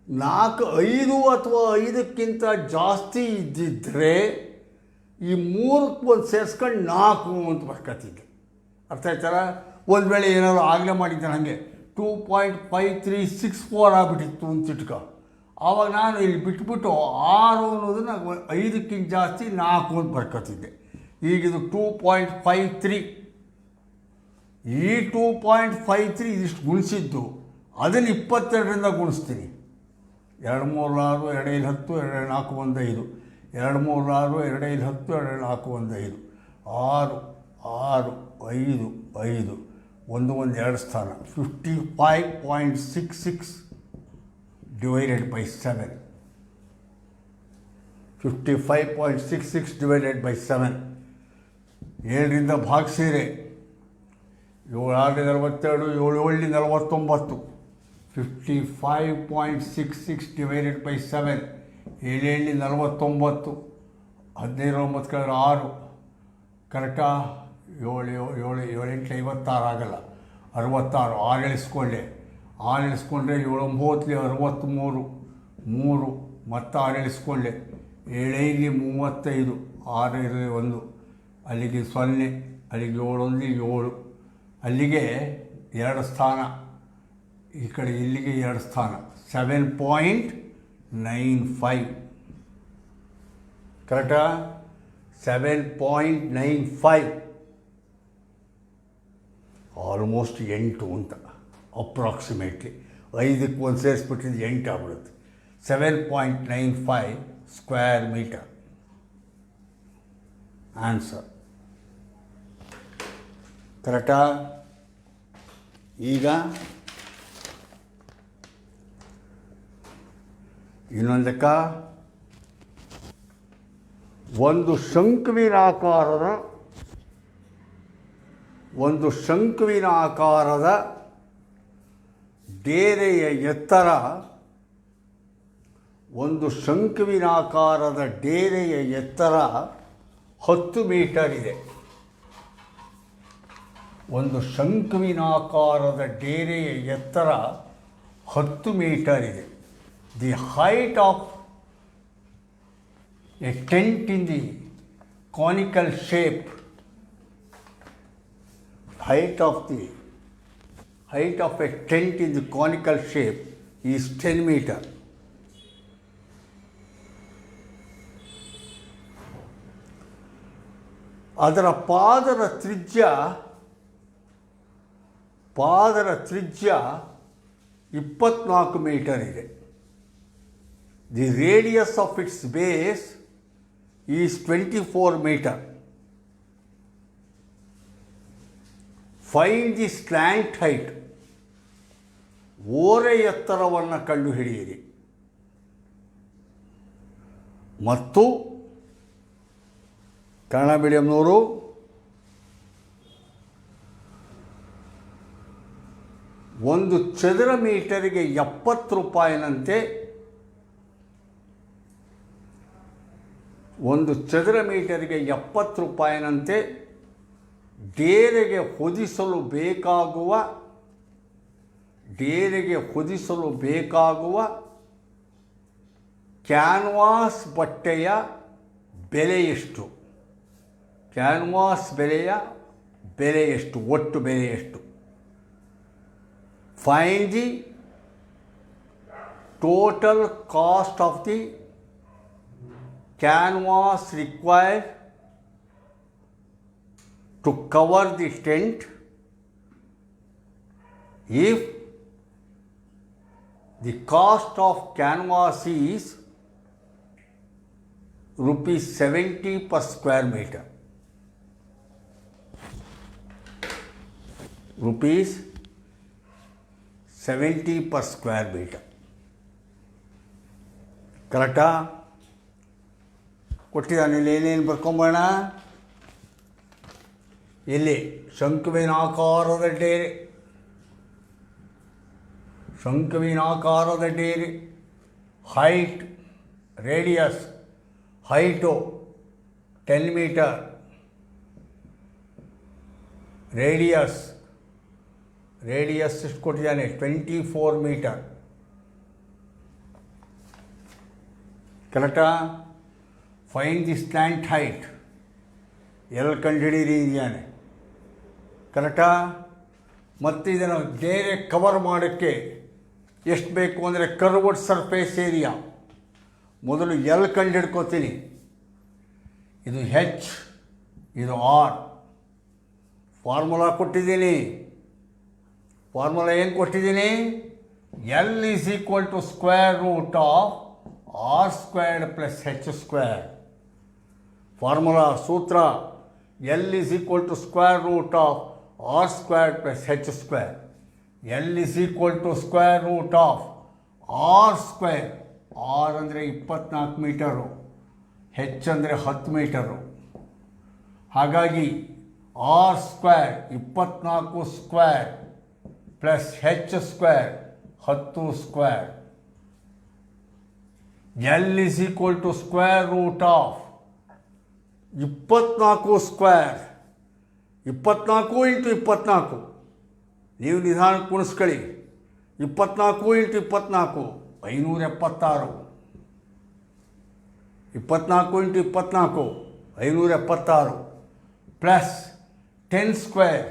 4 5 ಅಥವಾ 5ಕ್ಕಿಂತ ಜಾಸ್ತಿ ಇದ್ದಿದ್ದರೆ ಈ 3ಕ್ಕೆ ಒಂದು ಸೇರಿಸ್ಕೊಂಡು 4 ಅಂತ ಬರ್ಕೊತಿದ್ದೆ. ಅರ್ಥ ಆಯ್ತಾರ? ಒಂದು ವೇಳೆ ಏನಾದರೂ ಆಗಲೇ ಮಾಡಿದ್ದಾನೆ ಹಾಗೆ 2.5364 ಆಗಿಬಿಟ್ಟಿತ್ತು ಅಂತ ಇಟ್ಕೊ. ಆವಾಗ ನಾನು ಇಲ್ಲಿ ಬಿಟ್ಬಿಟ್ಟು 6 ಅನ್ನೋದನ್ನು 5ಕ್ಕಿಂತ ಜಾಸ್ತಿ 4 ಅಂತ ಬರ್ಕೊತಿದ್ದೆ. ಈಗಿದು 2.53. ಈ 2.53 ಇದಿಷ್ಟು ಗುಣಿಸಿದ್ದು ಅದನ್ನು 22ರಿಂದ ಗುಣಿಸ್ತೀನಿ. 2 3 6 2 5 10 2 4 1 5 2 3 6 2 5 10 2 4 1 5 6 6 5 5 1 1 2 ಸ್ಥಾನ 55.66 divided by 7. 55.66 divided by 7. 7ರಿಂದ ಭಾಗಿಸಿದರೆ 7 6 42 7 7 49. 55.66 divided by 7. 7 7 49. 15 9 6 ಕರೆಕ್ಟಾ? 7 7 7 8 56 ಆಗಲ್ಲ, 66. 6 ಎಳಿಸ್ಕೊಂಡೆ, 6 ಎಳಿಸ್ಕೊಂಡ್ರೆ 7 9 63 3 ಮತ್ತು 6 ಎಳಿಸ್ಕೊಂಡೆ. 7 5 35 6 1 ಅಲ್ಲಿಗೆ 0, ಅಲ್ಲಿಗೆ 7 1 7, ಅಲ್ಲಿಗೆ 2 ಸ್ಥಾನ, ಈ ಕಡೆ ಇಲ್ಲಿಗೆ 2 ಸ್ಥಾನ. 7.95 ಕರೆಕ್ಟಾ? 7.95 ಆಲ್ಮೋಸ್ಟ್ 8 ಅಂತ ಅಪ್ರಾಕ್ಸಿಮೇಟ್ಲಿ. 5ಕ್ಕೆ ಒಂದು ಸೇರಿಸ್ಬಿಟ್ಟಿದ್ದು 8 ಆಗ್ಬಿಡುತ್ತೆ. 7.95 ಸ್ಕ್ವೇರ್ ಮೀಟರ್ ಆನ್ಸರ್. ಕರೆಕ್ಟಾ? ಈಗ ಇನ್ನೊಂದಕ್ಕ ಒಂದು ಶಂಕುವಿನ ಆಕಾರದ ಡೇರೆಯ ಎತ್ತರ, ಒಂದು ಶಂಕುವಿನಾಕಾರದ ಡೇರೆಯ ಎತ್ತರ 10 ಮೀಟರ್ ಇದೆ. ಒಂದು ಶಂಕುವಿನಾಕಾರದ ಡೇರೆಯ ಎತ್ತರ 10 ಮೀಟರ್ ಇದೆ. The height of a tent in the conical shape, height of a tent in the conical shape is 10 meter. ಅದರ ಪಾದರ ತ್ರಿಜ್ಯ 24 ಮೀಟರ್ ಇದೆ. The radius of its base is 24 metre. Find the slant height, ಓರೆ ಎತ್ತರವನ್ನು ಕಂಡುಹಿಡಿಯಿರಿ. ಮತ್ತು ಕನ್ನಡ ಮೀಡಿಯಂನವರು ಒಂದು ಚದರ ಮೀಟರಿಗೆ 70 ರೂಪಾಯಿನಂತೆ, ಒಂದು ಚದರ ಮೀಟರಿಗೆ 70 ರೂಪಾಯಿನಂತೆ ಡೇರೆಗೆ ಹೊದಿಸಲು ಬೇಕಾಗುವ ಕ್ಯಾನ್ವಾಸ್ ಬಟ್ಟೆಯ ಬೆಲೆ ಎಷ್ಟು? ಕ್ಯಾನ್ವಾಸ್ ಬೆಲೆ ಎಷ್ಟು? ಒಟ್ಟು ಬೆಲೆ ಎಷ್ಟು? Find the total cost of the canvas required to cover the tent if the cost of canvas is rupees 70 per square meter. Rupees 70 per square meter. ಕರೆಕ್ಟಾ? ಕೊಟ್ಟಿದ್ದಾನೆ. ಏನೇನು ಬರ್ಕೊಂಬೋಣ? ಇಲ್ಲಿ ಶಂಕುವಿನಾಕಾರದ ಡೇರೆ, height, radius. Height 10 metre, radius ಎಷ್ಟು ಕೊಟ್ಟಿದ್ದಾನೆ? 24 ಮೀಟರ್. ಕರೆಕ್ಟಾ? ಫೈಂಡ್ ದಿ ಸ್ಲ್ಯಾಂಟ್ ಹೈಟ್, ಎಲ್ಲಿ ಕಂಡುಹಿಡೀರಿ ಇದೆಯಾನೆ. ಕರೆಕ್ಟಾ? ಮತ್ತು ಇದನ್ನು ಬೇರೆ ಕವರ್ ಮಾಡೋಕ್ಕೆ ಎಷ್ಟು ಬೇಕು ಅಂದರೆ ಕರ್ವ್ಡ್ ಸರ್ಫೇಸ್ ಏರಿಯಾ ಮೊದಲು ಎಲ್ ಕಂಡು ಹಿಡ್ಕೋತೀನಿ. ಇದು ಹೆಚ್, ಇದು ಆರ್. ಫಾರ್ಮುಲಾ ಕೊಟ್ಟಿದ್ದೀನಿ. ಫಾರ್ಮುಲಾ ಏನು ಕೊಟ್ಟಿದ್ದೀನಿ? L is equal to square root of R squared plus H square. Formula ಸೂತ್ರ L is equal to square root of R squared plus H square. L is equal to square root of R square. R ಅಂದರೆ 24 ಮೀಟರು, ಹೆಚ್ ಅಂದರೆ 10 ಮೀಟರು. ಹಾಗಾಗಿ R square 24 square plus H square 10 square. L is equal to square root of 24 square. 24 into 24. ನೀವು ನಿಧಾನಕ್ಕೆ ಕುಣಿಸ್ಕೊಳ್ಳಿ. 24 into 24 576. 24 into 24 576 plus 10 square.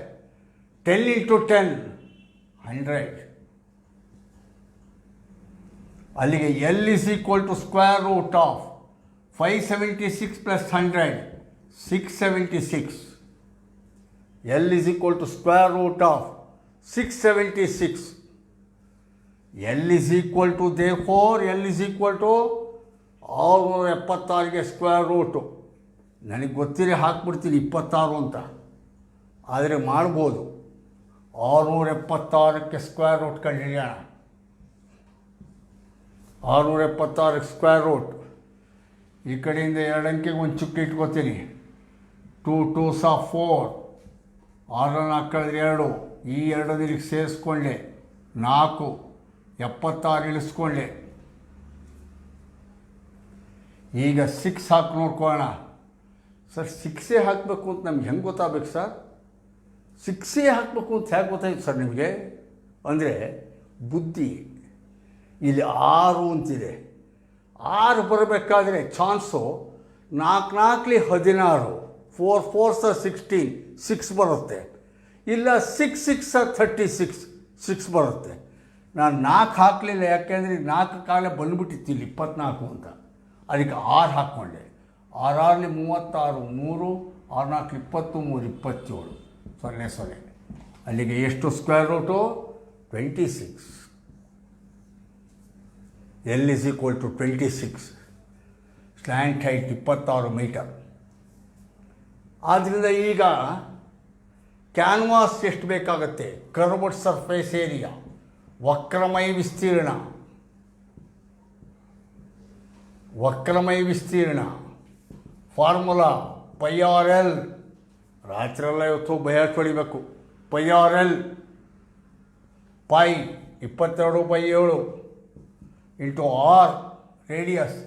10 into 10 100. ಅಲ್ಲಿಗೆ L is equal to square root of 576 plus 100 676. L is equal to square root of 676. L is equal to therefore L is equal to 676ಗೆ ಸ್ಕ್ವೇರ್ ರೂಟು. ನನಗೆ ಗೊತ್ತಿರಿ ಹಾಕ್ಬಿಡ್ತೀನಿ 26 ಅಂತ, ಆದರೆ ಮಾಡ್ಬೋದು. 676ಕ್ಕೆ ಸ್ಕ್ವೇರ್ ರೂಟ್ ಕಂಡು ಹಿಡಿಯೋಣ. 676ಕ್ಕೆ ಸ್ಕ್ವೇರ್ ರೂಟ್. ಈ ಕಡೆಯಿಂದ 2 ಅಂಕೆಗೆ ಒಂದು ಚುಕ್ಕಿ ಇಟ್ಕೋತೀನಿ. 2 2s 4. 6 4 ಕಳೆದ್ರೆ 2. ಈ 2 ಇದಕ್ಕೆ ಸೇರಿಸ್ಕೊಂಡೆ 4. 76 ಇಳಿಸ್ಕೊಂಡೆ. ಈಗ 6 ಹಾಕಿ ನೋಡ್ಕೊಳ್ಳೋಣ. ಸರ್ 6 ಹಾಕಬೇಕು ಅಂತ ನಮ್ಗೆ ಹೆಂಗೆ ಗೊತ್ತಾಗಬೇಕು ಸರ್? 6 ಹಾಕಬೇಕು ಅಂತ ಹೇಗೆ ಗೊತ್ತಾಯ್ತು ಸರ್ ನಿಮಗೆ? ಅಂದರೆ ಬುದ್ಧಿ. ಇಲ್ಲಿ 6 ಅಂತಿದೆ. 6 ಬರಬೇಕಾದ್ರೆ ಚಾನ್ಸು 4 4 16. 4 4 16 6 ಬರುತ್ತೆ. ಇಲ್ಲ 6 6 36 6 ಬರುತ್ತೆ. ನಾನು 4 ಹಾಕಲಿಲ್ಲ, ಯಾಕೆಂದರೆ 4 ಕಾಲೇ ಬಂದುಬಿಟ್ಟಿತ್ತು ಇಲ್ಲಿ 24 ಅಂತ. ಅದಕ್ಕೆ 6 ಹಾಕ್ಕೊಂಡೆ. 6 6 36 3 6 4 23 27 0 0. ಅಲ್ಲಿಗೆ ಎಷ್ಟು square root? 26. L is equal to 26. Slant height 26 metre. ಆದ್ದರಿಂದ ಈಗ ಕ್ಯಾನ್ವಾಸ್ ಎಷ್ಟು ಬೇಕಾಗುತ್ತೆ? ಕರ್ವ್ಡ್ ಸರ್ಫೇಸ್ ಏರಿಯಾ, ವಕ್ರಮಯ ವಿಸ್ತೀರ್ಣ. ವಕ್ರಮಯ ವಿಸ್ತೀರ್ಣ ಫಾರ್ಮುಲಾ ಪೈ ಆರ್ ಎಲ್. ರಾತ್ರಿಯೆಲ್ಲ ಇವತ್ತು ಭಯ ಹೊಡಿಬೇಕು. Pi R L pi 22/7 into R radius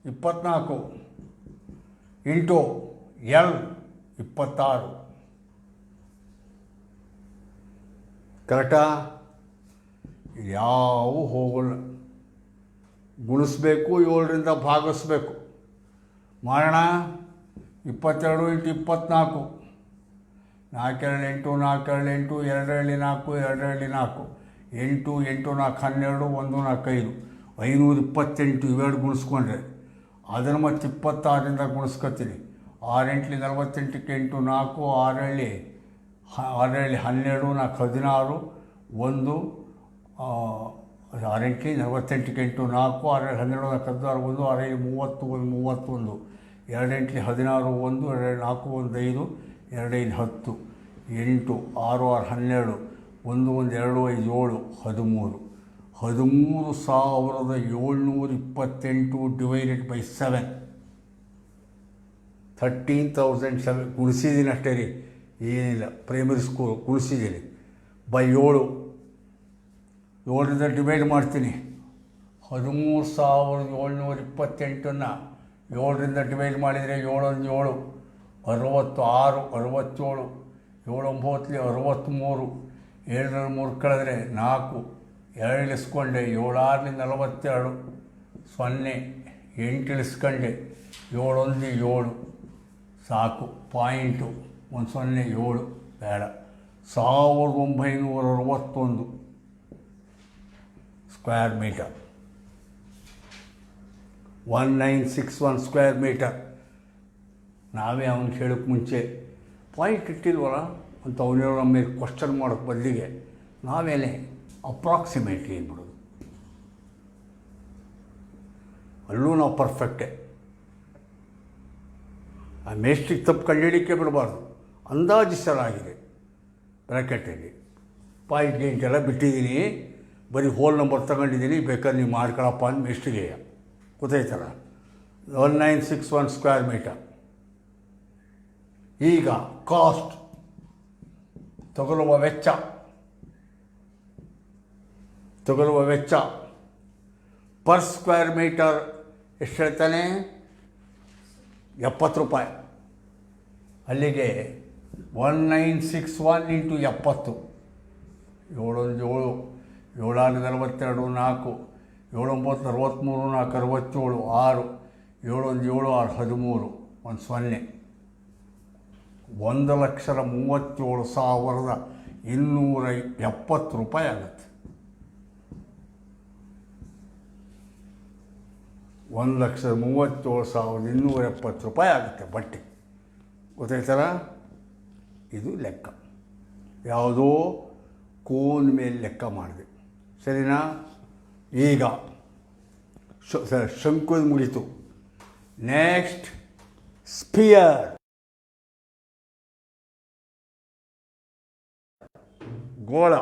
24 into L 26. ಕರೆಕ್ಟಾ? ಯಾವ ಹೋಗಲ್ಲ. ಗುಣಿಸ್ಬೇಕು, 7ರಿಂದ ಭಾಗಿಸ್ಬೇಕು. ಮಾಡೋಣ. 22 ಇಂಟು 24 4 8 4 8 2 2 4 2 4 8 8 4 12 1 4 5 528. ಇವೆರಡು ಗುಣಿಸ್ಕೊಂಡ್ರೆ ಅದನ್ನು ಮತ್ತೆ 26ರಿಂದ ಗುಣಿಸ್ಕೊತೀನಿ. 6 8 48ಕ್ಕೆ 8 4 6 7 12 4 16 1 6 8 48ಕ್ಕೆ 8 4 6 12 16 1 6 30 1 31 2 8 16 1 2 4 1 5 2 5 10 8 6 6 12 1 1 2 5 7 13,728 ಡಿವೈಡೆಡ್ ಬೈ 7 13,007. ಗುಣಿಸಿದ್ದೀನಿ ಅಷ್ಟೇ ರೀ, ಏನಿಲ್ಲ. ಪ್ರೈಮರಿ ಸ್ಕೂಲ್ ಗುಣಿಸಿದ್ದೀನಿ ಬೈ 7. 7ರಿಂದ ಡಿವೈಡ್ ಮಾಡ್ತೀನಿ. 13,728ನ್ನು 7ರಿಂದ ಡಿವೈಡ್ ಮಾಡಿದರೆ 7 1 7 66 67 7 9 63 7 3 ಕಳೆದ್ರೆ 4 2 ಇಳಿಸ್ಕೊಂಡೆ. 7 6 42 0 8 ಇಳಿಸ್ಕೊಂಡೆ. 7 1 7 ಸಾಕು. ಪಾಯಿಂಟು 1 0 7 ಬೇಡ. 1961 ಸ್ಕ್ವೇರ್ ಮೀಟರ್. 1961 square metre. ನಾವೇ ಅವನು ಹೇಳೋಕ್ಕೆ ಮುಂಚೆ ಪಾಯಿಂಟ್ ಇಟ್ಟಿಲ್ವಲ್ಲ ಅಂತ ಅವನೇನೋ ನಮ್ಮ ಮೇಲೆ ಕ್ವಶನ್ ಮಾಡೋಕ್ಕೆ ಬದಲಿಗೆ ನಾವೇನೇ ಅಪ್ರಾಕ್ಸಿಮೇಟ್ಲಿ ಏನ್ಬಿಡೋದು. ಅಲ್ಲೂ ನಾವು ಪರ್ಫೆಕ್ಟೇ. ಆ ಮೇಸ್ಟ್ರಿಗೆ ತಪ್ಪು ಕಂಡುಹಿಡಿಕೆ ಬಿಡಬಾರ್ದು. ಅಂದಾಜಿಸಲಾಗಿದೆ ಬ್ರ್ಯಾಕೆಟಲ್ಲಿ. ಪಾಯಿಂಟ್ ಗೇಂಟೆಲ್ಲ ಬಿಟ್ಟಿದ್ದೀನಿ, ಬರೀ ಹೋಲ್ ನಂಬರ್ ತಗೊಂಡಿದ್ದೀನಿ, ಬೇಕಾದ್ರೆ ನೀವು ಮಾಡ್ಕೊಳಪ್ಪ ಅಂತ ಮೇಸ್ಟ್ರಿಗೆ ಗೊತ್ತಾಯ್ತಲ್ಲ. 1961 ಸ್ಕ್ವೇರ್ ಮೀಟರ್. ಈಗ ಕಾಸ್ಟ್, ತಗೊಳ್ಳುವ ವೆಚ್ಚ ಪರ್ ಸ್ಕ್ವೇರ್ ಮೀಟರ್ ಎಷ್ಟು ಹೇಳ್ತಾನೆ? 70 ರೂಪಾಯಿ. ಅಲ್ಲಿಗೆ 1961 ಇಂಟು 70, 7 1 7, 7 6 42, 4, 7 9 63, 4 67, 6, 7 1 7, 6 13, 1 0. 1,37,270 ರೂಪಾಯಿ ಆಗುತ್ತೆ. 1,37,270 ರೂಪಾಯಿ ಆಗುತ್ತೆ ಬಟ್ಟೆ. ಗೊತ್ತಾಯ್ತಲ್ಲ? ಇದು ಲೆಕ್ಕ. ಯಾವುದೋ ಕೋನ್ ಮೇಲೆ ಲೆಕ್ಕ ಮಾಡಿದೆ, ಸರಿನಾ? ಈಗ ಶಂಕುದ ಮುಗಿತು. Next sphere. ಗೋಳ.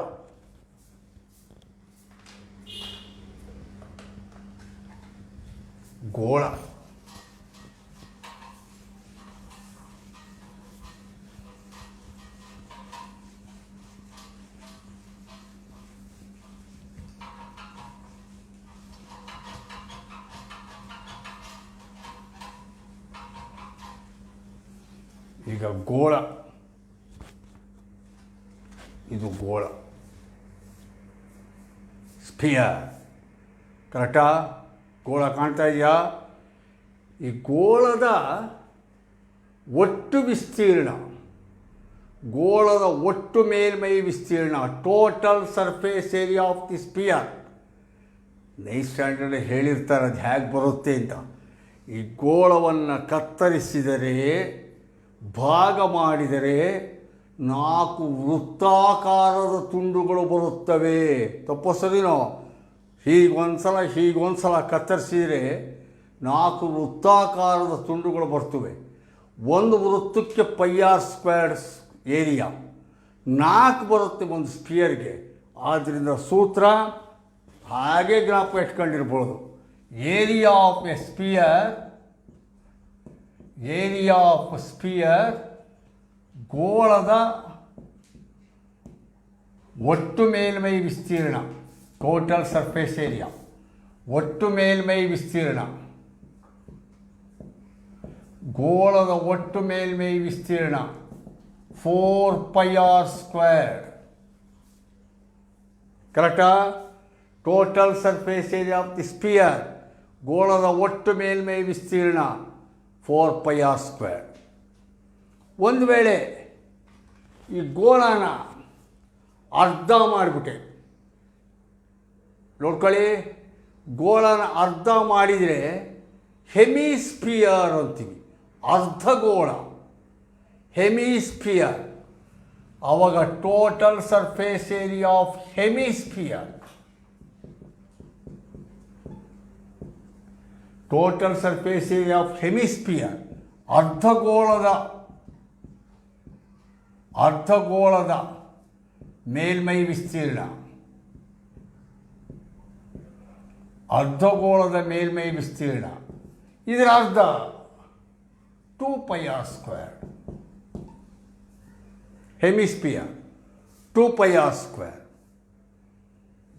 ಈಗ ಗೋಳ, ಇದು ಗೋಳ. ಸ್ಪಿಯರ್. ಕರೆಕ್ಟಾ? ಗೋಳ ಕಾಣ್ತಾ ಇದೆಯಾ? ಈ ಗೋಳದ ಒಟ್ಟು ವಿಸ್ತೀರ್ಣ, ಗೋಳದ ಒಟ್ಟು ಮೇಲ್ಮೈ ವಿಸ್ತೀರ್ಣ, total surface area of the sphere. 9th standard ಹೇಳಿರ್ತಾರೆ ಅದು ಹೇಗೆ ಬರುತ್ತೆ ಅಂತ. ಈ ಗೋಳವನ್ನು ಕತ್ತರಿಸಿದರೆ, ಭಾಗ ಮಾಡಿದರೆ 4 ವೃತ್ತಾಕಾರದ ತುಂಡುಗಳು ಬರುತ್ತವೆ. ತಪ್ಪು ಸರಿನೋ? ಹೀಗೊಂದ್ಸಲ ಕತ್ತರಿಸಿದರೆ 4 ವೃತ್ತಾಕಾರದ ತುಂಡುಗಳು ಬರ್ತವೆ. ಒಂದು ವೃತ್ತಕ್ಕೆ πr² ಏರಿಯಾ, 4 ಬರುತ್ತೆ ಒಂದು ಸ್ಪಿಯರ್ಗೆ. ಆದ್ದರಿಂದ ಸೂತ್ರ ಹಾಗೆ ಜ್ಞಾಪಕ ಇಟ್ಕೊಂಡಿರ್ಬೋದು. ಏರಿಯಾ ಆಫ್ ಸ್ಪಿಯರ್ ಗೋಳದ ಒಟ್ಟು ಮೇಲ್ಮೈ ವಿಸ್ತೀರ್ಣ, ಟೋಟಲ್ ಸರ್ಫೇಸ್ ಏರಿಯಾ, ಒಟ್ಟು ಮೇಲ್ಮೈ ವಿಸ್ತೀರ್ಣ, ಗೋಳದ ಒಟ್ಟು ಮೇಲ್ಮೈ ವಿಸ್ತೀರ್ಣ 4πr². ಕರೆಕ್ಟಾ? Total surface area of the sphere, ಗೋಳದ ಒಟ್ಟು ಮೇಲ್ಮೈ ವಿಸ್ತೀರ್ಣ 4πr². ಒಂದು ವೇಳೆ ಈ ಗೋಳನ ಅರ್ಧ ಮಾಡಿಬಿಟ್ಟೆ, ನೋಡ್ಕೊಳ್ಳಿ, ಗೋಳನ ಅರ್ಧ ಮಾಡಿದರೆ ಹೆಮಿಸ್ಪಿಯರ್ ಅಂತೀವಿ. ಅರ್ಧಗೋಳ, ಹೆಮಿಸ್ಪಿಯರ್. ಆವಾಗ total surface area of hemisphere, total surface area of hemisphere, ಅರ್ಧಗೋಳದ ಮೇಲ್ಮೈ ವಿಸ್ತೀರ್ಣ, ಅರ್ಧಗೋಳದ ಮೇಲ್ಮೈ ವಿಸ್ತೀರ್ಣ, ಇದರ ಅರ್ಧ 2πr². Hemisphere 2πr².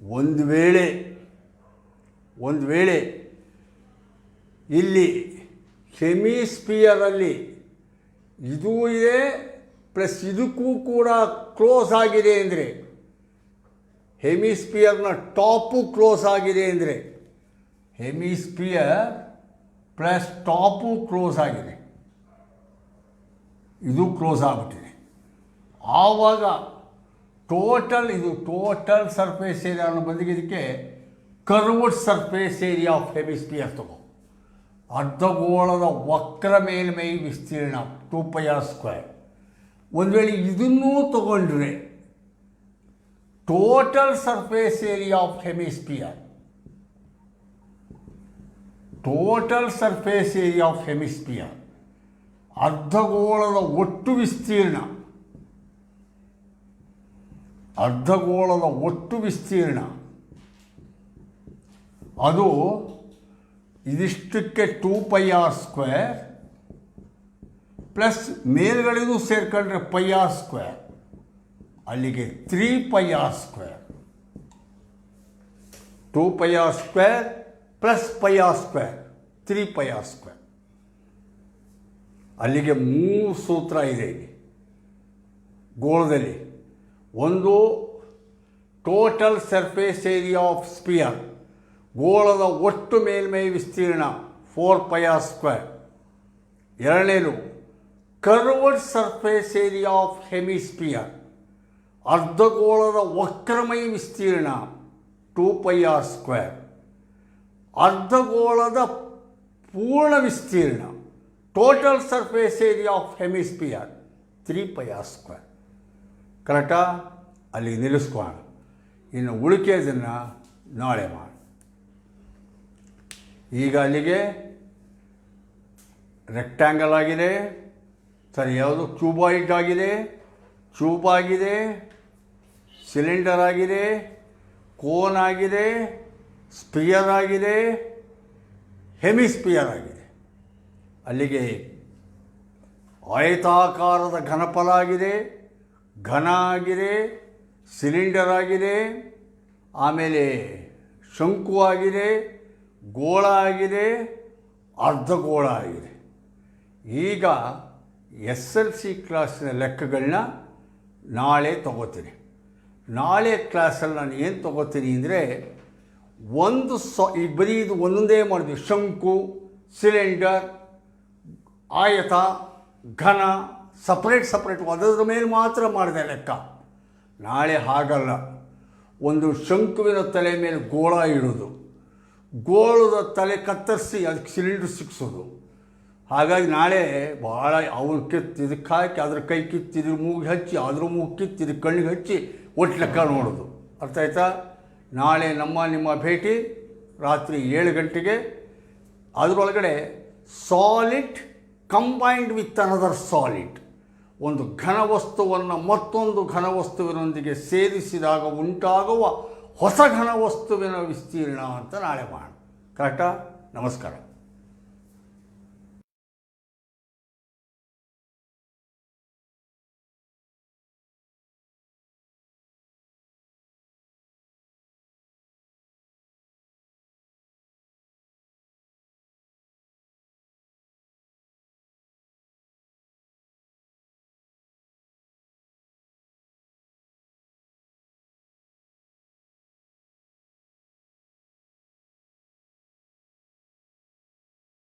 ಒಂದು ವೇಳೆ ಇಲ್ಲಿ ಹೆಮಿಸ್ಪಿಯರಲ್ಲಿ ಇದು ಇದೆ ಪ್ಲಸ್ ಇದಕ್ಕೂ ಕೂಡ ಕ್ಲೋಸ್ ಆಗಿದೆ ಅಂದರೆ, ಹೆಮಿಸ್ಪಿಯರ್ನ ಟಾಪು ಕ್ಲೋಸ್ ಆಗಿದೆ ಅಂದರೆ, ಹೆಮಿಸ್ಪಿಯರ್ ಪ್ಲಸ್ ಟಾಪು ಕ್ಲೋಸ್ ಆಗಿದೆ, ಇದು ಕ್ಲೋಸ್ ಆಗಿಬಿಟ್ಟಿದೆ. ಆವಾಗ ಟೋಟಲ್ ಸರ್ಫೇಸ್ ಏರಿಯಾ ಅನ್ನೋ ಬದಲಿಗೆ ಇದಕ್ಕೆ curved surface area of hemisphere ತಗೋ. ಅರ್ಧಗೋಳದ ವಕ್ರ ಮೇಲ್ಮೈ ವಿಸ್ತೀರ್ಣ 2πr². ಒಂದು ವೇಳೆ ಇದನ್ನೂ ತಗೊಂಡ್ರೆ total surface area of hemisphere, ಅರ್ಧಗೋಳದ ಒಟ್ಟು ವಿಸ್ತೀರ್ಣ ಅದು ಇದಿಷ್ಟಕ್ಕೆ 2πr² ಪ್ಲಸ್ ಮೇಲ್ಗಡೆಗೂ ಸೇರ್ಕೊಂಡ್ರೆ πr², ಅಲ್ಲಿಗೆ 3πr². 2πr² plus πr², 3πr². ಅಲ್ಲಿಗೆ 3 ಸೂತ್ರ ಇದೆ ಇಲ್ಲಿ ಗೋಳದಲ್ಲಿ. ಒಂದು total surface area of sphere, ಗೋಳದ ಒಟ್ಟು ಮೇಲ್ಮೈ ವಿಸ್ತೀರ್ಣ 4πr². ಎರಡನೇದು curved surface area of hemisphere, ಅರ್ಧಗೋಳದ ವಕ್ರಮೈ ವಿಸ್ತೀರ್ಣ 2πr². ಅರ್ಧಗೋಳದ ಪೂರ್ಣ ವಿಸ್ತೀರ್ಣ total surface area of hemisphere 3πr². ಕರೆಕ್ಟಾ? ಅಲ್ಲಿ ನಿಲ್ಲಿಸ್ಕೋಣ. ಇನ್ನು ಉಳಿಕೆದನ್ನು ನಾಳೆ ಮಾಡಿ. ಈಗ ಅಲ್ಲಿಗೆ ರೆಕ್ಟ್ಯಾಂಗಲ್ ಆಗಿದೆ, ಸರಿ, ಯಾವುದು ಕ್ಯೂಬಾಯ್ಡ್ ಆಗಿದೆ, ಟ್ಯೂಬ್ ಆಗಿದೆ, ಸಿಲಿಂಡರ್ ಆಗಿದೆ, ಕೋನ್ ಆಗಿದೆ, ಸ್ಪಿಯರ್ ಆಗಿದೆ, ಹೆಮಿಸ್ಫಿಯರ್ ಆಗಿದೆ. ಅಲ್ಲಿಗೆ ಆಯತಾಕಾರದ ಘನಫಲ ಆಗಿದೆ, ಘನ ಆಗಿದೆ, ಸಿಲಿಂಡರ್ ಆಗಿದೆ, ಆಮೇಲೆ ಶಂಕು ಆಗಿದೆ, ಗೋಳ ಆಗಿದೆ, ಅರ್ಧಗೋಳ ಆಗಿದೆ. ಈಗ SLC ಕ್ಲಾಸಿನ ಲೆಕ್ಕಗಳನ್ನ ನಾಳೆ ತಗೋತೀನಿ. ನಾಳೆ ಕ್ಲಾಸಲ್ಲಿ ನಾನು ಏನು ತಗೋತೀನಿ ಅಂದರೆ, ಈ ಬರೀ ಇದು ಒಂದೊಂದೇ ಮಾಡಿದ್ವಿ. ಶಂಕು, ಸಿಲಿಂಡರ್, ಆಯತ, ಘನ ಸಪ್ರೇಟ್ ಅದರ ಮೇಲೆ ಮಾತ್ರ ಮಾಡಿದೆ ಲೆಕ್ಕ. ನಾಳೆ ಹಾಗಲ್ಲ. ಒಂದು ಶಂಕುವಿನ ತಲೆ ಮೇಲೆ ಗೋಳ ಇಡೋದು, ಗೋಳದ ತಲೆ ಕತ್ತರಿಸಿ ಅದಕ್ಕೆ ಸಿಲಿಂಡರ್ ಸಿಕ್ಸೋದು. ಹಾಗಾಗಿ ನಾಳೆ ಭಾಳ ಅವನು ಕಿತ್ತು ಇದಕ್ಕೆ ಹಾಕಿ ಅದ್ರ ಕೈ ಕಿತ್ತು ಇದ್ರ ಮೂಗಿಗೆ ಹಚ್ಚಿ, ಅದ್ರ ಮೂಗು ಕಿತ್ತು ಇದಕ್ಕೆ ಕಣ್ಣಿಗೆ ಹಚ್ಚಿ ಒಟ್ಟು ಲೆಕ್ಕ ನೋಡೋದು. ಅರ್ಥ ಆಯ್ತಾ? ನಾಳೆ ನಿಮ್ಮ ಭೇಟಿ ರಾತ್ರಿ 7 ಗಂಟೆಗೆ. ಅದರೊಳಗಡೆ solid combined with another solid, ಒಂದು ಘನವಸ್ತುವನ್ನು ಮತ್ತೊಂದು ಘನವಸ್ತುವಿನೊಂದಿಗೆ ಸೇರಿಸಿದಾಗ ಉಂಟಾಗುವ ಹೊಸ ಘನವಸ್ತುವಿನ ವಿಸ್ತೀರ್ಣ ಅಂತ ನಾಳೆ ಮಾಡೋಣ. ಕರೆಕ್ಟಾ? ನಮಸ್ಕಾರ.